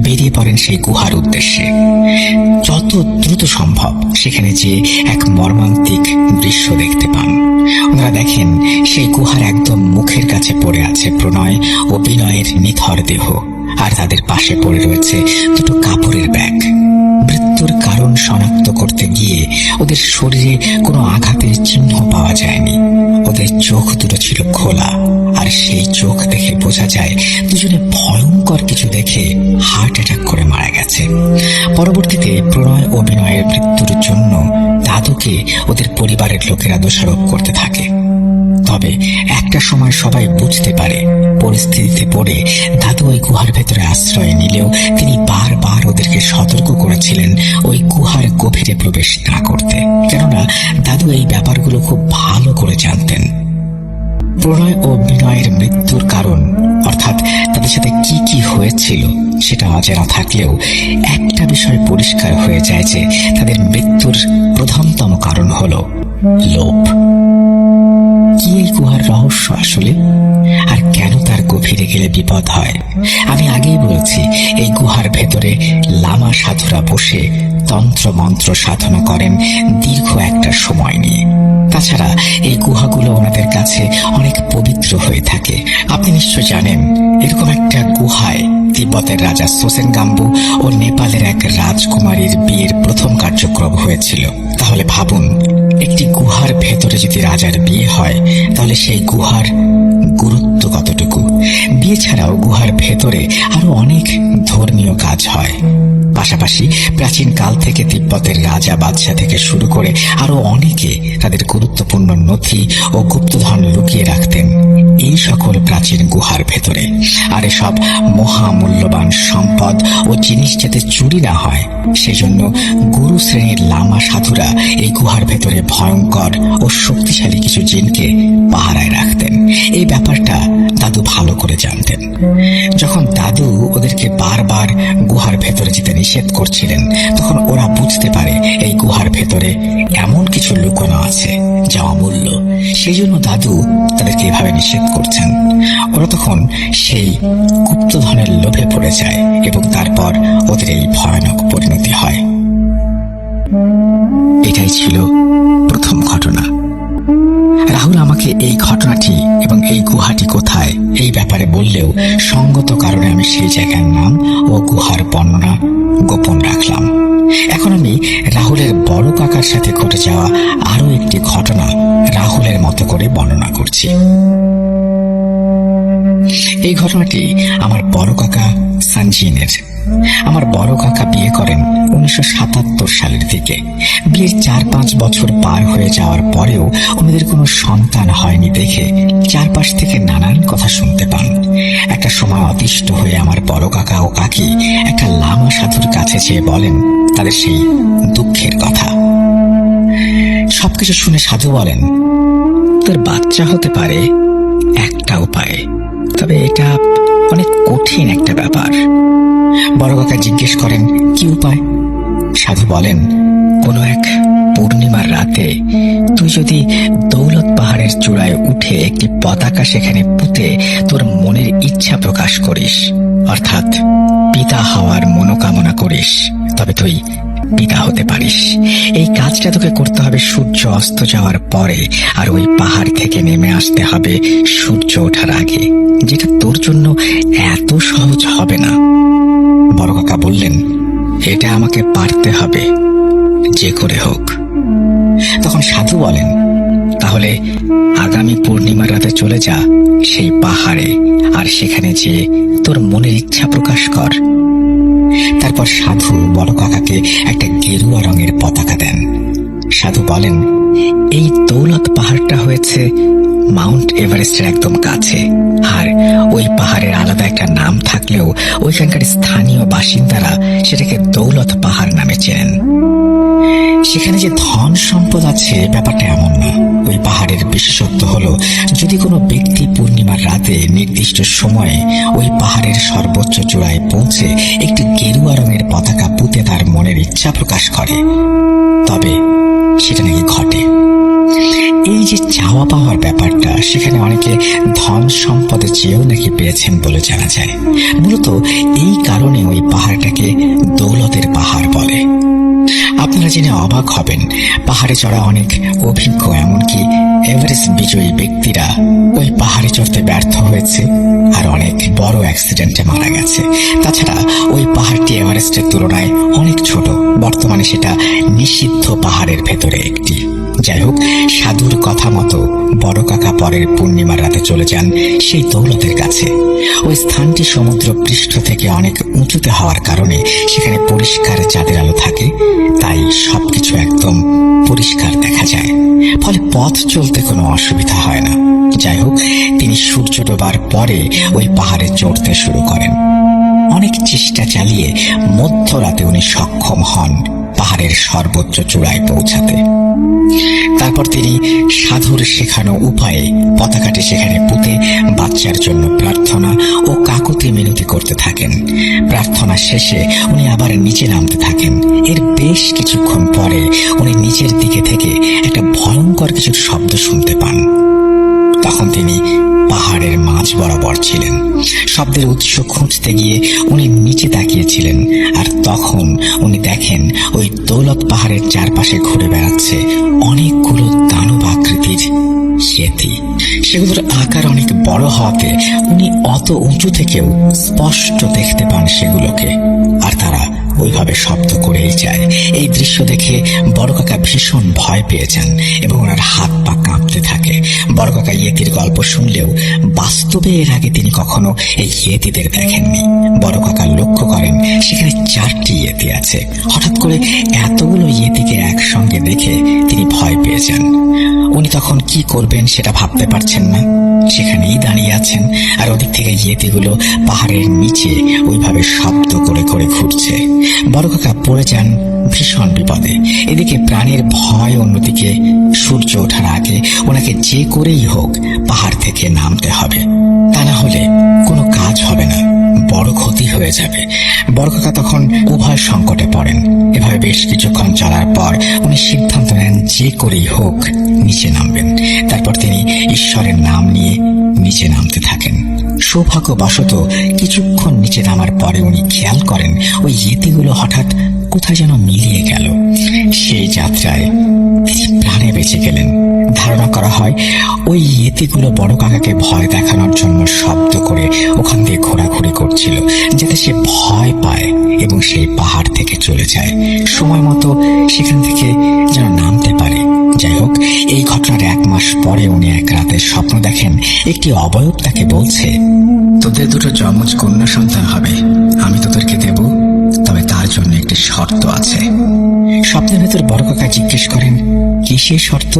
বেরিয়ে পড়েন সেই গুহার উদ্দেশ্যে। যত দ্রুত সম্ভব সেখানে যে এক মর্মান্তিক দৃশ্য দেখতে পান। ওনারা দেখেন সেই গুহার একদম মুখের কাছে পড়ে আছে প্রণয় ও বিনয়ের নিথর দেহ, আর তাদের পাশে পড়ে রয়েছে দুটো কাপড়ের ব্যাগ। মৃত্যুর কারণ শনাক্ত করতে গিয়ে ওদের শরীরে কোনো আঘাতের চিহ্ন পাওয়া যায়নি। ওদের চোখ দুটো ছিল খোলা, আর সেই চোখ দেখে বোঝা যায় দুজনে ভয়ঙ্কর কিছু দেখে হার্ট অ্যাটাক করে মারা গেছে। পরবর্তীতে প্রণয় ও বিনয়ের মৃত্যুর জন্য দাদুকে ওদের পরিবারের লোকেরা দোষারোপ করতে থাকে। তবে একটা সময় সবাই বুঝতে পারে পরিস্থিতিতে পড়ে দাদু ওই গুহার ভেতরে আশ্রয় নিলেও তিনি বারবার ওদেরকে সতর্ক করেছিলেন ওই গুহার গভীরে প্রবেশ না করতে, কেননা দাদু এই ব্যাপারগুলো খুব ভালো করে জানতেন। প্রণয় ও বিনয়ের মৃত্যুর কারণ, অর্থাৎ তাদের সাথে কি কি হয়েছিল সেটা অজানা থাকলেও একটা বিষয় পরিষ্কার হয়ে যায় যে তাদের মৃত্যুর প্রধানতম কারণ হলো লোভ। কি এই গুহার রহস্য আসলে, আর কেন তার গভীরে গেলে বিপদ হয়? আমি আগেই বলেছি এই গুহার ভেতরে লামা সাধুরা বসে তন্ত্র মন্ত্র সাধনা করেন দীর্ঘ একটা সময় নিয়ে। তাছাড়া এই গুহাগুলো ওনাদের কাছে অনেক পবিত্র হয়ে থাকে। আপনি নিশ্চয় জানেন এরকম একটা গুহায় তিব্বতের রাজা সোসেনগাম্বু ও নেপালের এক রাজকুমারীর বিয়ের প্রথম কার্যক্রম হয়েছিল। তাহলে ভাবুন, একটি গুহার ভেতরে যদি রাজার বিয়ে হয় তাহলে সেই গুহার গুরুত্ব কতটুকু। বিয়ে ছাড়াও গুহার ভেতরে আরো অনেক ধর্মীয় কাজ হয়। পাশাপাশি প্রাচীন কাল থেকে তিব্বতের রাজা বাদশাহ থেকে শুরু করে আরো অনেকে তাদের গুরুত্বপূর্ণ নথি ও গুপ্তধন লুকিয়ে রাখতেন এই সকল প্রাচীন গুহার ভেতরে। আর এসব মহামূল্যবান সম্পদ ও জিনিস যাতে চুরি না হয় সেজন্য গুরু শ্রেণীর লামা সাধুরা এই গুহার ভেতরে ভয়ঙ্কর ও শক্তিশালী কিছু জিনকে পাহারায় রাখতেন। এই ব্যাপারটা দাদু ভালো করে জানতেন। যখন দাদু ওদেরকে বারবার গুহার ভেতরে যেতে নিষেধ করছিলেন তখন ওরা বুঝতে পারে এই গুহার ভেতরে এমন কিছু লুকোনো আছে যা অমূল্য। সেই জন্য দাদু তাদেরকে এভাবে নিষেধ করছেন। ওরা তখন সেই গুপ্তধনের লোভে পড়ে যায় এবং তারপর ওদের এই ভয়ানক পরিণতি হয়। এটাই ছিল প্রথম ঘটনা। রাহুল আমাকে এই ঘটনাটি এবং এই গুহাটি কোথায় এই ব্যাপারে বললেও সঙ্গত কারণে আমি সেই জায়গার নাম ও গুহার বর্ণনা গোপন রাখলাম। এখন আমি রাহুলের বড় কাকার সাথে ঘটে যাওয়া আরো একটি ঘটনা রাহুলের মতো করে বর্ণনা করছি। এই ঘটনাটি আমার বড় কাকা সঞ্জিনের। আমার বড় কাকা বিয়ে করেন 1977 সালের দিকে। বিয়ের 4-5 বছর পার হয়ে যাওয়ার পরেও ওনাদের কোনো সন্তান হয়নি দেখে চারপাশ থেকে নানান কথা শুনতে পান। একটা সময় অতিষ্ঠ হয়ে আমার বড় কাকা ও কাকি একটা লামা সাধুর কাছে যেয়ে বলেন তাদের সেই দুঃখের কথা। সবকিছু শুনে সাধু বলেন, তোর বাচ্চা হতে পারে একটা উপায়ে, তবে এটা অনেক কঠিন একটা ব্যাপার। বড় কাকা জিজ্ঞেস করেন, কি উপায়? সাধু বলেন, কোনো এক পূর্ণিমার রাতে তুই যদি দৌলত পাহাড়ের চূড়ায় উঠে একটি পতাকা সেখানে পুঁতে তোর মনের ইচ্ছা প্রকাশ করিস, অর্থাৎ পিতা হওয়ার মনোকামনা করিস, তবে তুই পিতা হতে পারিস। এই কাজটা তোকে করতে হবে সূর্য অস্ত যাওয়ার পরে, আর ওই পাহাড় থেকে নেমে আসতে হবে সূর্য ওঠার আগে, যেটা তোর জন্য এত সহজ হবে না। বড় কাকা বললেন, এটা আমাকে পারতে হবে যে করে হোক। তখন সাধু বলেন, তাহলে আগামী পূর্ণিমার রাতে চলে যা সেই পাহাড়ে, আর সেখানে যেয়ে তোর মনের ইচ্ছা প্রকাশ কর। তারপর সাধু বড় কাকাকে একটা গেরুয়া রঙের পতাকা দেন। সাধু বলেন, এই দৌলত পাহাড়টা হয়েছে মাউন্ট এভারেস্টের একদম কাছে। আর ওই পাহাড়ের আলাদা একটা নাম থাকলেও ওইখানকার স্থানীয় বাসিন্দারা সেটাকে দৌলত পাহাড় নামে চেনেন। সেখানে যে ধন সম্পদ আছে ব্যাপারটা এমন না। ওই পাহাড়ের বিশেষত্ব হলো, যদি কোনো ব্যক্তি পূর্ণিমার রাতে নির্দিষ্ট সময়ে ওই পাহাড়ের সর্বোচ্চ চূড়ায় পৌঁছে একটি গেরুয়া রঙের পতাকা পুঁতে তার মনের ইচ্ছা প্রকাশ করে, তবে সেটা নাকি ঘটে। এই যে চাওয়া পাওয়ার ব্যাপারটা, সেখানে অনেকে ধন সম্পদে চেয়েও নাকি পেয়েছেন বলে জানা যায়। মূলত এই কারণে ওই পাহাড়টাকে দৌলতের পাহাড় বলে। আপনারা জেনে অবাক হবেন, পাহাড়ে চড়া অনেক অভিজ্ঞ, এমনকি এভারেস্ট বিজয়ী ব্যক্তিরা ওই পাহাড়ে চড়তে ব্যর্থ হয়েছে আর অনেক বড় অ্যাক্সিডেন্টে মারা গেছে। তাছাড়া ওই পাহাড়টি এভারেস্টের তুলনায় অনেক ছোট। বর্তমানে সেটা নিষিদ্ধ পাহাড়ের ভেতরে একটি। যাই হোক, সাধুর কথা মতো বড় কাকা পরের পূর্ণিমার রাতে চলে যান সেই দৌলতের কাছে। ওই স্থানটি সমুদ্র পৃষ্ঠ থেকে অনেক উঁচুতে হওয়ার কারণে সেখানে পরিষ্কার চাঁদের আলো থাকে, তাই সবকিছু একদম পরিষ্কার দেখা যায়। ফলে পথ চলতে কোনো অসুবিধা হয় না। যাই হোক, তিনি সূর্য ডোবার পরে ওই পাহাড়ে চড়তে শুরু করেন। অনেক চেষ্টা চালিয়ে মধ্যরাতে উনি সক্ষম হন পাহাড়ের সর্বোচ্চ চূড়ায় পৌঁছাতে। তারপর তিনি সাধুর শেখানো উপায়ে পতাকাটি সেখানে পুঁতে বাচ্চার জন্য প্রার্থনা ও কাকুতি মিনতি করতে থাকেন। প্রার্থনা শেষে উনি আবার নিচে নামতে থাকেন। এর বেশ কিছুক্ষণ পরে উনি নিচের দিকে থেকে একটা ভয়ঙ্কর কিছু শব্দ শুনতে পান। তখন তিনি পাহাড়ের মাঝ বরাবর ছিলেন। শব্দের উৎস খুঁজতে গিয়ে উনি নিচে তাকিয়েছিলেন, আর তখন উনি দেখেন ওই দৌলত পাহাড়ের চারপাশে ঘুরে বেড়াচ্ছে অনেকগুলো দানব আকৃতির ইয়েতি। সেগুলোর আকার অনেক বড় হওয়াতে উনি অত উঁচু থেকেও স্পষ্ট দেখতে পান সেগুলোকে, আর তারা ওইভাবে শব্দ করেই যায়। এই দৃশ্য দেখে বড় কাকা ভীষণ ভয় পেয়ে যান এবং ওনার হাত পা কাঁপতে থাকে। বড় কাকা ইয়েতির গল্প শুনলেও বাস্তবে এর আগে তিনি কখনো এই ইয়েতিদের দেখেননি। বড় কাকা লক্ষ্য করেন সেখানে 4টি ইয়েতি আছে। হঠাৎ করে এতগুলো ইয়েতিকে একসঙ্গে দেখে তিনি ভয় পেয়ে যান। উনি তখন কি করবেন সেটা ভাবতে পারছেন না। সেখানেই দাঁড়িয়ে আছেন, আর ওদিক থেকে ইয়েতিগুলো পাহাড়ের নিচে ওইভাবে শব্দ করে করে ঘুরছে। বড় কাকা পড়ে যান ভীষণ বিপদে। এদিকে প্রাণের ভয়, অন্যদিকে সূর্য ওঠার আগে ওনাকে যে করেই হোক পাহাড় থেকে নামতে হবে, তা না হলে কোনো কাজ হবে না, বড় ক্ষতি হয়ে যাবে। বড় কাকা তখন উভয় সংকটে পড়েন। এভাবে বেশ কিছুক্ষণ চলার পর উনি সিদ্ধান্ত নেন যে করেই হোক নিচে নামবেন। তারপর তিনি ঈশ্বরের নাম নিয়ে নিচে নামতে থাকেন। সৌভাগ্যবশত কিছুক্ষণ নিচে নামার পরে উনি খেয়াল করেন ওই ইয়েতিগুলো হঠাৎ কোথায় যেন মিলিয়ে গেল। সেই যাত্রায় তিনি প্রাণে বেঁচে গেলেন। ধারণা করা হয় ওই ইয়েতিগুলো বড় কাকাকে ভয় দেখানোর জন্য শব্দ করে ওখান দিয়ে ঘোরাঘুরি করছিল, যাতে সে ভয় পায় এবং সেই পাহাড় থেকে চলে যায়, সময় মতো সেখান থেকে যেন নামতে পারে। যাই হোক, এই ঘটনার 1 মাস পরে উনি এক রাতে স্বপ্ন দেখেন একটি অবয়ব তাকে বলছে, তোদের 2 যমজ কন্যা সন্তান হবে, আমি তোদেরকে দেব, তবে তার জন্য একটি শর্ত আছে। স্বপ্নের ভেতর বড় কাকা জিজ্ঞেস করেন, কি সেই শর্ত?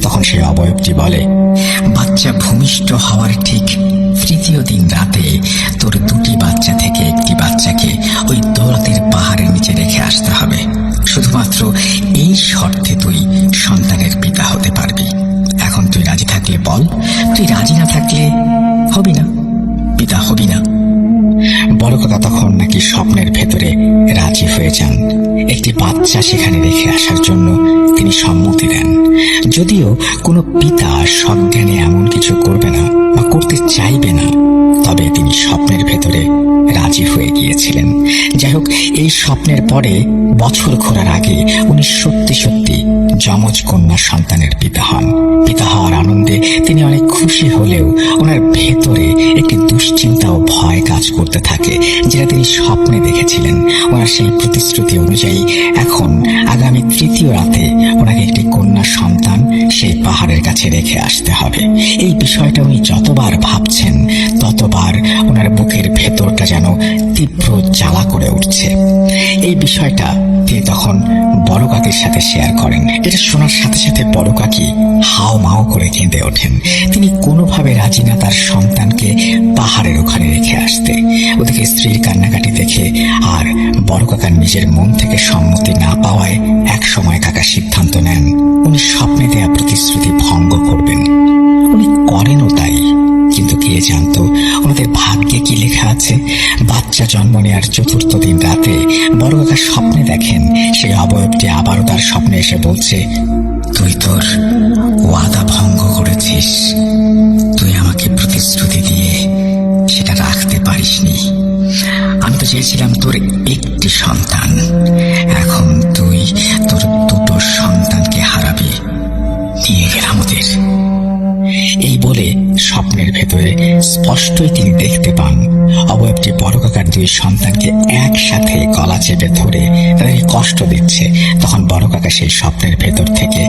তখন সেই অবয়বটি বলে, বাচ্চা ভূমিষ্ঠ হওয়ার ঠিক 3য় দিন রাতে তোর 2টি বাচ্চা থেকে একটি বাচ্চাকে ওই দৌলতের পাহাড়ের নিচে রেখে আসতে হবে। শুধুমাত্র এই শর্তে তুই সন্তানের পিতা হতে পারবি। এখন তুই রাজি থাকলে বল, তুই রাজি না থাকলে হবি না, পিতা হবি না। বড় কাকা তখন নাকি স্বপ্নের ভেতরে রাজি হয়ে যান। একটি বাচ্চা সেখানে রেখে আসার জন্য তিনি সম্মতি দেন। যদিও কোনো পিতা সজ্ঞানে এমন কিছু করবে না বা করতে চাইবে না, তবে তিনি স্বপ্নের ভেতরে রাজি হয়ে গিয়েছিলেন। যাই হোক, এই স্বপ্নের পরে বছর ঘোরার আগে উনি সত্যি সত্যি যমজ কন্যা সন্তানের পিতা হন। পিতা হওয়ার আনন্দে তিনি অনেক খুশি হলেও ওনার ভেতরে একটি দুশ্চিন্তা ও ভয় কাজ করতে থাকে, যেটা তিনি স্বপ্নে দেখেছিলেন। ওনার সেই প্রতিশ্রুতি অনুযায়ী এখন আগামী 3য় রাতে ওনাকে একটি কন্যা সন্তান সেই পাহাড়ের কাছে রেখে আসতে হবে। এই বিষয়টা উনি যতবার ভাবছেন ততবার ওনার বুকের ভেতরটা যেন তীব্র জ্বালা করে উঠছে। এই বিষয়টা সত্যি তখন বড় কাকির সাথে শেয়ার করেন। এটা শোনার সাথে সাথে বড় কাকি হাও মাও করে কেঁদে ওঠেন। তিনি কোনোভাবে রাজি না তার সন্তানকে পাহাড়ের ওখানে রেখে আসতে। ওদিকে স্ত্রীর কান্নাকাটি দেখে আর বড় কাকার নিজের মন থেকে সম্মতি না পাওয়ায় এক সময় কাকা সিদ্ধান্ত নেন উনি স্বপ্নে দেয়া প্রতিশ্রুতি ভঙ্গ করবেন। উনি করেনও তাই, কিন্তু কে জানতো ওনাদের ভাগ্যে কি লেখা আছে। বাচ্চা জন্ম নেওয়ার 4র্থ দিন রাতে বড় কাকা স্বপ্নে দেখেন সেই অবয়বটি আবারও তার স্বপ্নে এসে বলছে, তুই তোর ওয়াদা ভঙ্গ করেছিস, তুই আমাকে প্রতিশ্রুতি দিয়ে সেটা রাখতে পারিসনি। আমি তো চেয়েছিলাম তোর একটি সন্তান, এখন তুই তোর 2টো সন্তানকে হারাবি, নিয়ে গেলাম ওদের। এই বলে স্বপ্নের ভেতরে স্পষ্টই তিনি দেখতে পান অবয়বটি বড় কাকার 2 সন্তানকে একসাথে গলা চেপে ধরে তাদেরকে কষ্ট দিচ্ছে। তখন বড় কাকা সেই স্বপ্নের ভেতর থেকে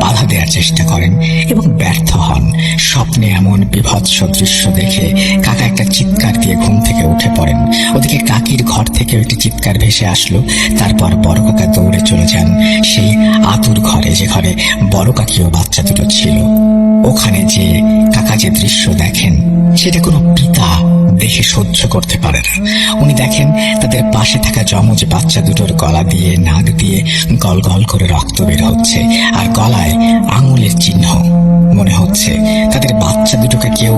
বাধা দেওয়ার চেষ্টা করেন এবং ব্যর্থ হন। স্বপ্নে এমন বিভৎস দৃশ্য দেখে কাকা একটা চিৎকার দিয়ে ঘুম থেকে উঠে পড়েন। ওদিকে কাকির ঘর থেকে একটি চিৎকার ভেসে আসলো। তারপর বড় কাকা দৌড়ে চলে যান সেই আতুর ঘরে, যে ঘরে বড় কাকি ও বাচ্চা 2টো ছিল। ওখানে যে কাকা যে দৃশ্য দেখেন সেটা কোনো পিতা দেখে সহ্য করতে পারে না। উনি দেখেন তাদের পাশে থাকা যমজ বাচ্চা 2টোর গলা দিয়ে নাক দিয়ে গল গল করে রক্ত বের হচ্ছে, আর গলায় আঙুলের চিহ্ন। মনে হচ্ছে তাদের বাচ্চা 2টোকে কেউ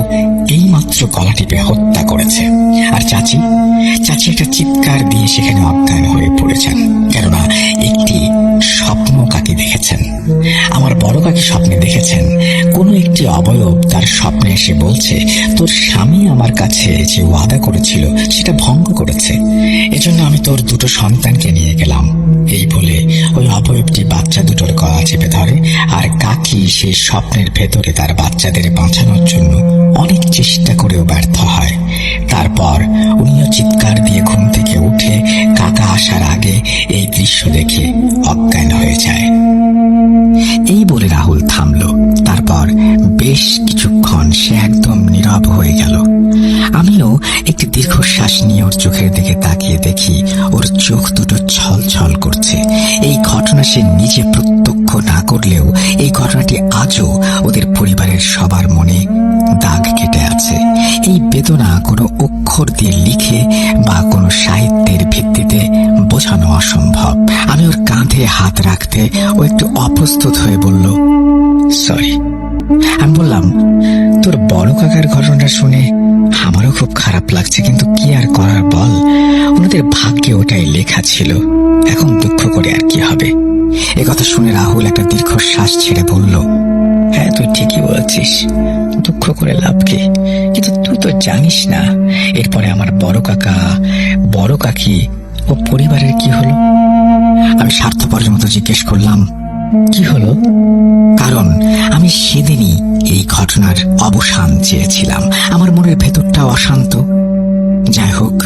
এইমাত্র গলা টিপে হত্যা করেছে। আর চাচি একটা চিৎকার দিয়ে সেখানে অজ্ঞান হয়ে পড়েছেন, কেননা একটি স্বপ্ন কাকি দেখেছেন। আমার বড় কাকি স্বপ্নে দেখেছেন কোনো একটি অবয়ব তার স্বপ্নে এসে বলছে, তোর স্বামী আমার কাছে যে ওয়াদা করেছিল সেটা ভঙ্গ করেছে, এজন্য আমি তোর 2টো সন্তানকে নিয়ে গেলাম। এই বলে ওই অবয়বটি বাচ্চা 2টোর গলা চেপে ধরে, আর কাকি সেই স্বপ্নের ভেতরে তার বাচ্চাদের বাঁচানোর জন্য অনেক চেষ্টা করেও ব্যর্থ হয়। তারপর উনিও চিৎকার দিয়ে ঘুম থেকে উঠে কাকা আসার আগে এই দৃশ্য দেখে অজ্ঞান হয়ে যায়। এই বলে রাহুল থামলো। তারপর বেশ কিছুক্ষণ সে একদম নীরব হয়ে গেল। আমিও একটি দীর্ঘশ্বাস নিয়ে ওর চোখের দিকে তাকিয়ে দেখি ওর চোখ 2টো ছল ছল করছে। এই ঘটনা সে নিজে প্রত্যক্ষ না করলেও এই ঘটনাটি আজও ওদের পরিবারের সবার মনে দাগ কেটে আছে। এই বেদনা কোনো অক্ষর দিয়ে লিখে বা কোনো সাহিত্যের ভিত্তিতে বোঝানো অসম্ভব। আমি ওর কাঁধে হাত রাখতে ও একটু অপ্রস্তুত হয়ে বলল, সরি। আমি বললাম, তোর বড় কাকার ঘটনাটা শুনে আমারও খুব খারাপ লাগছে, কিন্তু কি আর করার বল, ওনাদের ভাগ্যে ওটাই লেখা ছিল, এখন দুঃখ করে আর কি হবে। একথা শুনে রাহুল একটা দীর্ঘশ্বাস ছেড়ে বলল, হ্যাঁ তুই ঠিকই বলছিস, দুঃখ করে লাভ কি, কিন্তু তুই তো জানিস না এরপরে আমার বড় কাকা, বড় কাকি ও পরিবারের কি হলো। আমি স্বার্থপরের মতো জিজ্ঞেস করলাম, কি হলো? কারণ আমি সেদিনই এই ঘটনার অবসান চেয়েছিলাম। আমার মনের ভেতরটা অশান্ত। যাই হোক,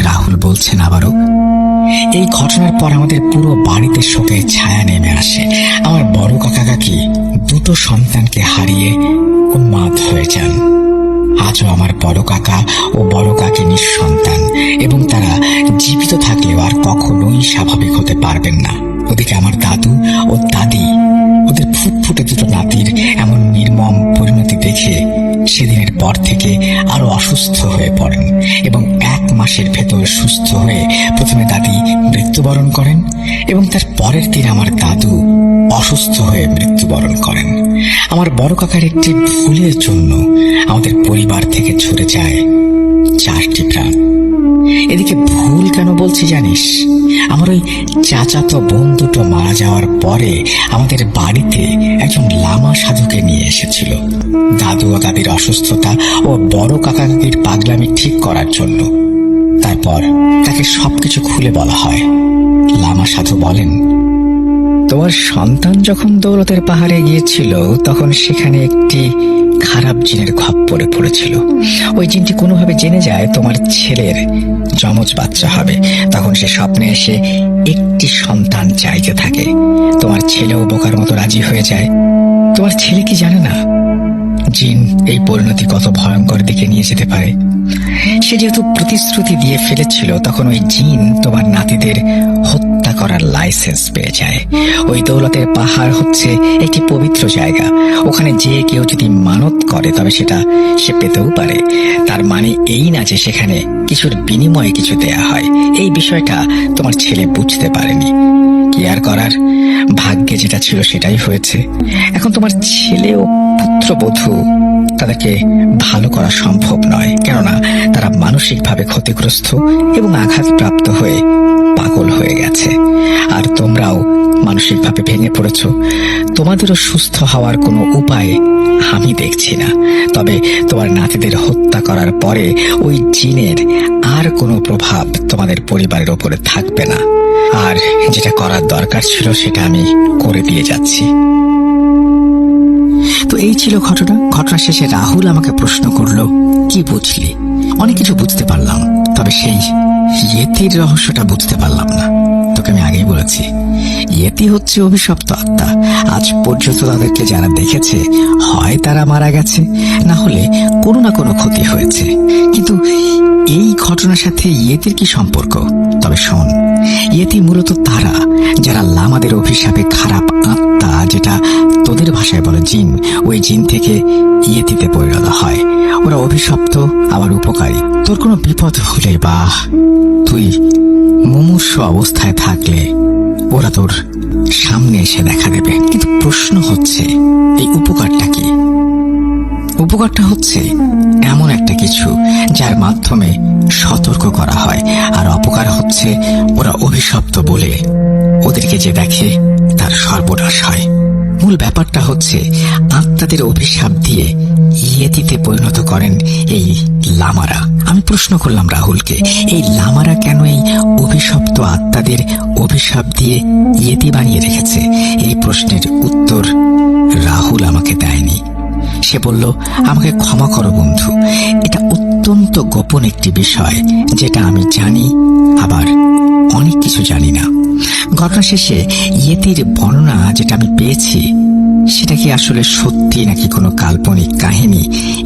রাহুল বলছেন আবারও, এই ঘটনার পর আমাদের পুরো বাড়িতে শোকের ছায়া নেমে আসে। আমার বড় কাকা কাকি 2টো সন্তানকে হারিয়ে উন্মাদ হয়ে যান। আজও আমার বড় কাকা ও বড় কাকি নিঃসন্তান, এবং তারা জীবিত থাকলেও আর কখনোই স্বাভাবিক হতে পারবেন না। ওদিকে আমার দাদু ও দাদি ওদের ফুটফুটে 2টো নাতির এমন নির্মম পরিণতি দেখে সেদিনের পর থেকে আরো অসুস্থ হয়ে পড়েন, এবং 1 মাসের ভেতর সুস্থ হয়ে প্রথমে দাদি মৃত্যুবরণ করেন, এবং তার পরের দিন আমার দাদু অসুস্থ হয়ে মৃত্যুবরণ করেন। আমার বড় কাকার একটি ভুলের জন্য আমাদের পরিবার থেকে ঝরে যায় 4টি প্রাণ। এদিকে ভুল কেন বলছি জানিস? আমার ওই চাচাতো বোন 2টো মারা যাওয়ার পরে আমাদের বাড়িতে একজন লামা সাধুকে নিয়ে এসেছিল দাদু ও দাদির অসুস্থতা ও বড় কাকাকির পাগলামি ঠিক করার জন্য। তারপর তাকে সবকিছু খুলে বলা হয়। লামা সাধু বলেন, তোমার সন্তান যখন দৌলতের পাহাড়ে গিয়েছিল তখন সেখানে একটি খারাপ জিনের খপ্পরে পড়েছিল। ওই জিনটি কোনোভাবে জেনে যায় তোমার ছেলের যমজ বাচ্চা হবে। তখন সে স্বপ্নে এসে একটি সন্তান চাইতে থাকে। তোমার ছেলেও বোকার মতো রাজি হয়ে যায়। তোমার ছেলে কি জানে না জিন এই পরিণতি কত ভয়ঙ্কর দিকে নিয়ে যেতে পারে? সে যেহেতু প্রতিশ্রুতি দিয়ে ফেলেছিল, তখন ওই জিন তোমার নাতিদের হত্যা করার লাইসেন্স পেয়ে যায়। ওই দৌলতের পাহাড় হচ্ছে একটি পবিত্র জায়গা। ওখানে যে কেউ যদি মানত করে তবে সেটা সে পেতেও পারে। তার মানে এই না যে সেখানে কিছুর বিনিময়ে কিছু দেয়া হয়। এই বিষয়টা তোমার ছেলে বুঝতে পারেনি। কি আর করার, ভাগ্যে যেটা ছিল সেটাই হয়েছে। এখন তোমার ছেলে ও পুত্রবধূ, তাদেরকে ভালো করা সম্ভব নয়, কেননা তারা মানসিকভাবে ক্ষতিগ্রস্ত এবং আঘাতপ্রাপ্ত হয়ে পাগল হয়ে গেছে। আর তোমরাও মানসিকভাবে ভেঙে পড়েছ। তোমাদেরও সুস্থ হওয়ার কোনো উপায় আমি দেখছি না। তবে তোমার নাতিদের হত্যা করার পরে ওই জিনের আর কোনো প্রভাব তোমাদের পরিবারের ওপরে থাকবে না। আর যেটা করার দরকার ছিল সেটা আমি করে দিয়ে যাচ্ছি। তো এই ছিল ঘটনা শেষে রাহুল আমাকে প্রশ্ন করলো, কি বুঝলি? অনেক কিছু বুঝতে পারলাম, তবে সেই ইয়েতির রহস্যটা বুঝতে পারলাম না। তোকে আমি আগেই বলেছি, ইয়েতি হচ্ছে অভিশপ্ত আত্মা। আজ পর্যন্ত তাদেরকে যারা দেখেছে, হয় তারা মারা গেছে, না হলে কোনো না কোনো ক্ষতি হয়েছে। কিন্তু এই ঘটনার সাথে ইয়েতির কি সম্পর্ক? তবে শোন, ইয়েতি মূলত তারা যারা লামাদের অভিশাপে খারাপ আত্মা, যেটা তোদের ভাষায় বলে জিন, ওই জিন থেকে ইয়েতিতে পরিণত হয়। ওরা অভিশপ্ত আবার উপকারী। তোর কোনো বিপদ হলে বা তুই মুমূর্ষ অবস্থায় থাকলে ওরা তোর সামনে এসে দেখা দেবে। কিন্তু প্রশ্ন হচ্ছে, এই উপকারটা কি? উপকারটা হচ্ছে এমন একটা কিছু যার মাধ্যমে সতর্ক করা হয়, আর অপকার হচ্ছে ওরা অভিশপ্ত বলে ওদেরকে যে দেখে তার সর্বনাশ হয়। মূল ব্যাপারটা হচ্ছে আত্মাদের অভিশাপ দিয়ে ইয়েতিতে পরিণত করেন এই লামারা। আমি প্রশ্ন করলাম রাহুলকে, এই লামারা কেন এই অভিশপ্ত আত্মাদের অভিশাপ দিয়ে ইয়েতি বানিয়ে রেখেছে? এই প্রশ্নের উত্তর রাহুল আমাকে দেয়নি। সে বলল, আমাকে ক্ষমা করো বন্ধু, এটা অত্যন্ত গোপন একটি বিষয়, যেটা আমি জানি আবার অনেক কিছু জানি না। ঘটনা শেষে ইয়েতির বর্ণনা যেটা আমি পেয়েছি, সেটা কি আসলে সত্যি নাকি কোনো কাল্পনিক কাহিনী?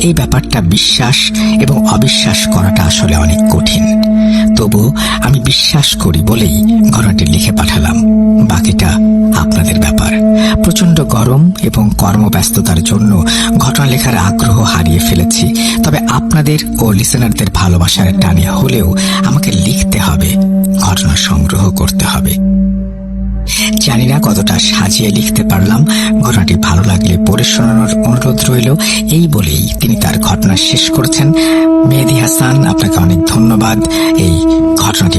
এই ব্যাপারটা বিশ্বাস এবং অবিশ্বাস করাটা আসলে অনেক কঠিন। তবু আমি বিশ্বাস করি বলেই ঘটনাটি লিখে পাঠালাম। বাকিটা আপনাদের ব্যাপার। প্রচন্ড গরম এবং কর্মব্যস্ততার জন্য ঘটনা লেখার আগ্রহ হারিয়ে ফেলেছি। তবে আপনাদের ও লিসেনারদের ভালোবাসার টানে হলেও আমাকে লিখতে হবে, ঘটনা সংগ্রহ করতে হবে। জানি না কতটা সাজিয়ে লিখতে পারলাম। ঘটনাটি ভালো লাগলে পড়ে শোনানোর অনুরোধ রইল। এই বলেই তিনি তার ঘটনা শেষ করেছেন। মেহেদী হাসান, আপনাকে অনেক ধন্যবাদ এই ঘটনাটি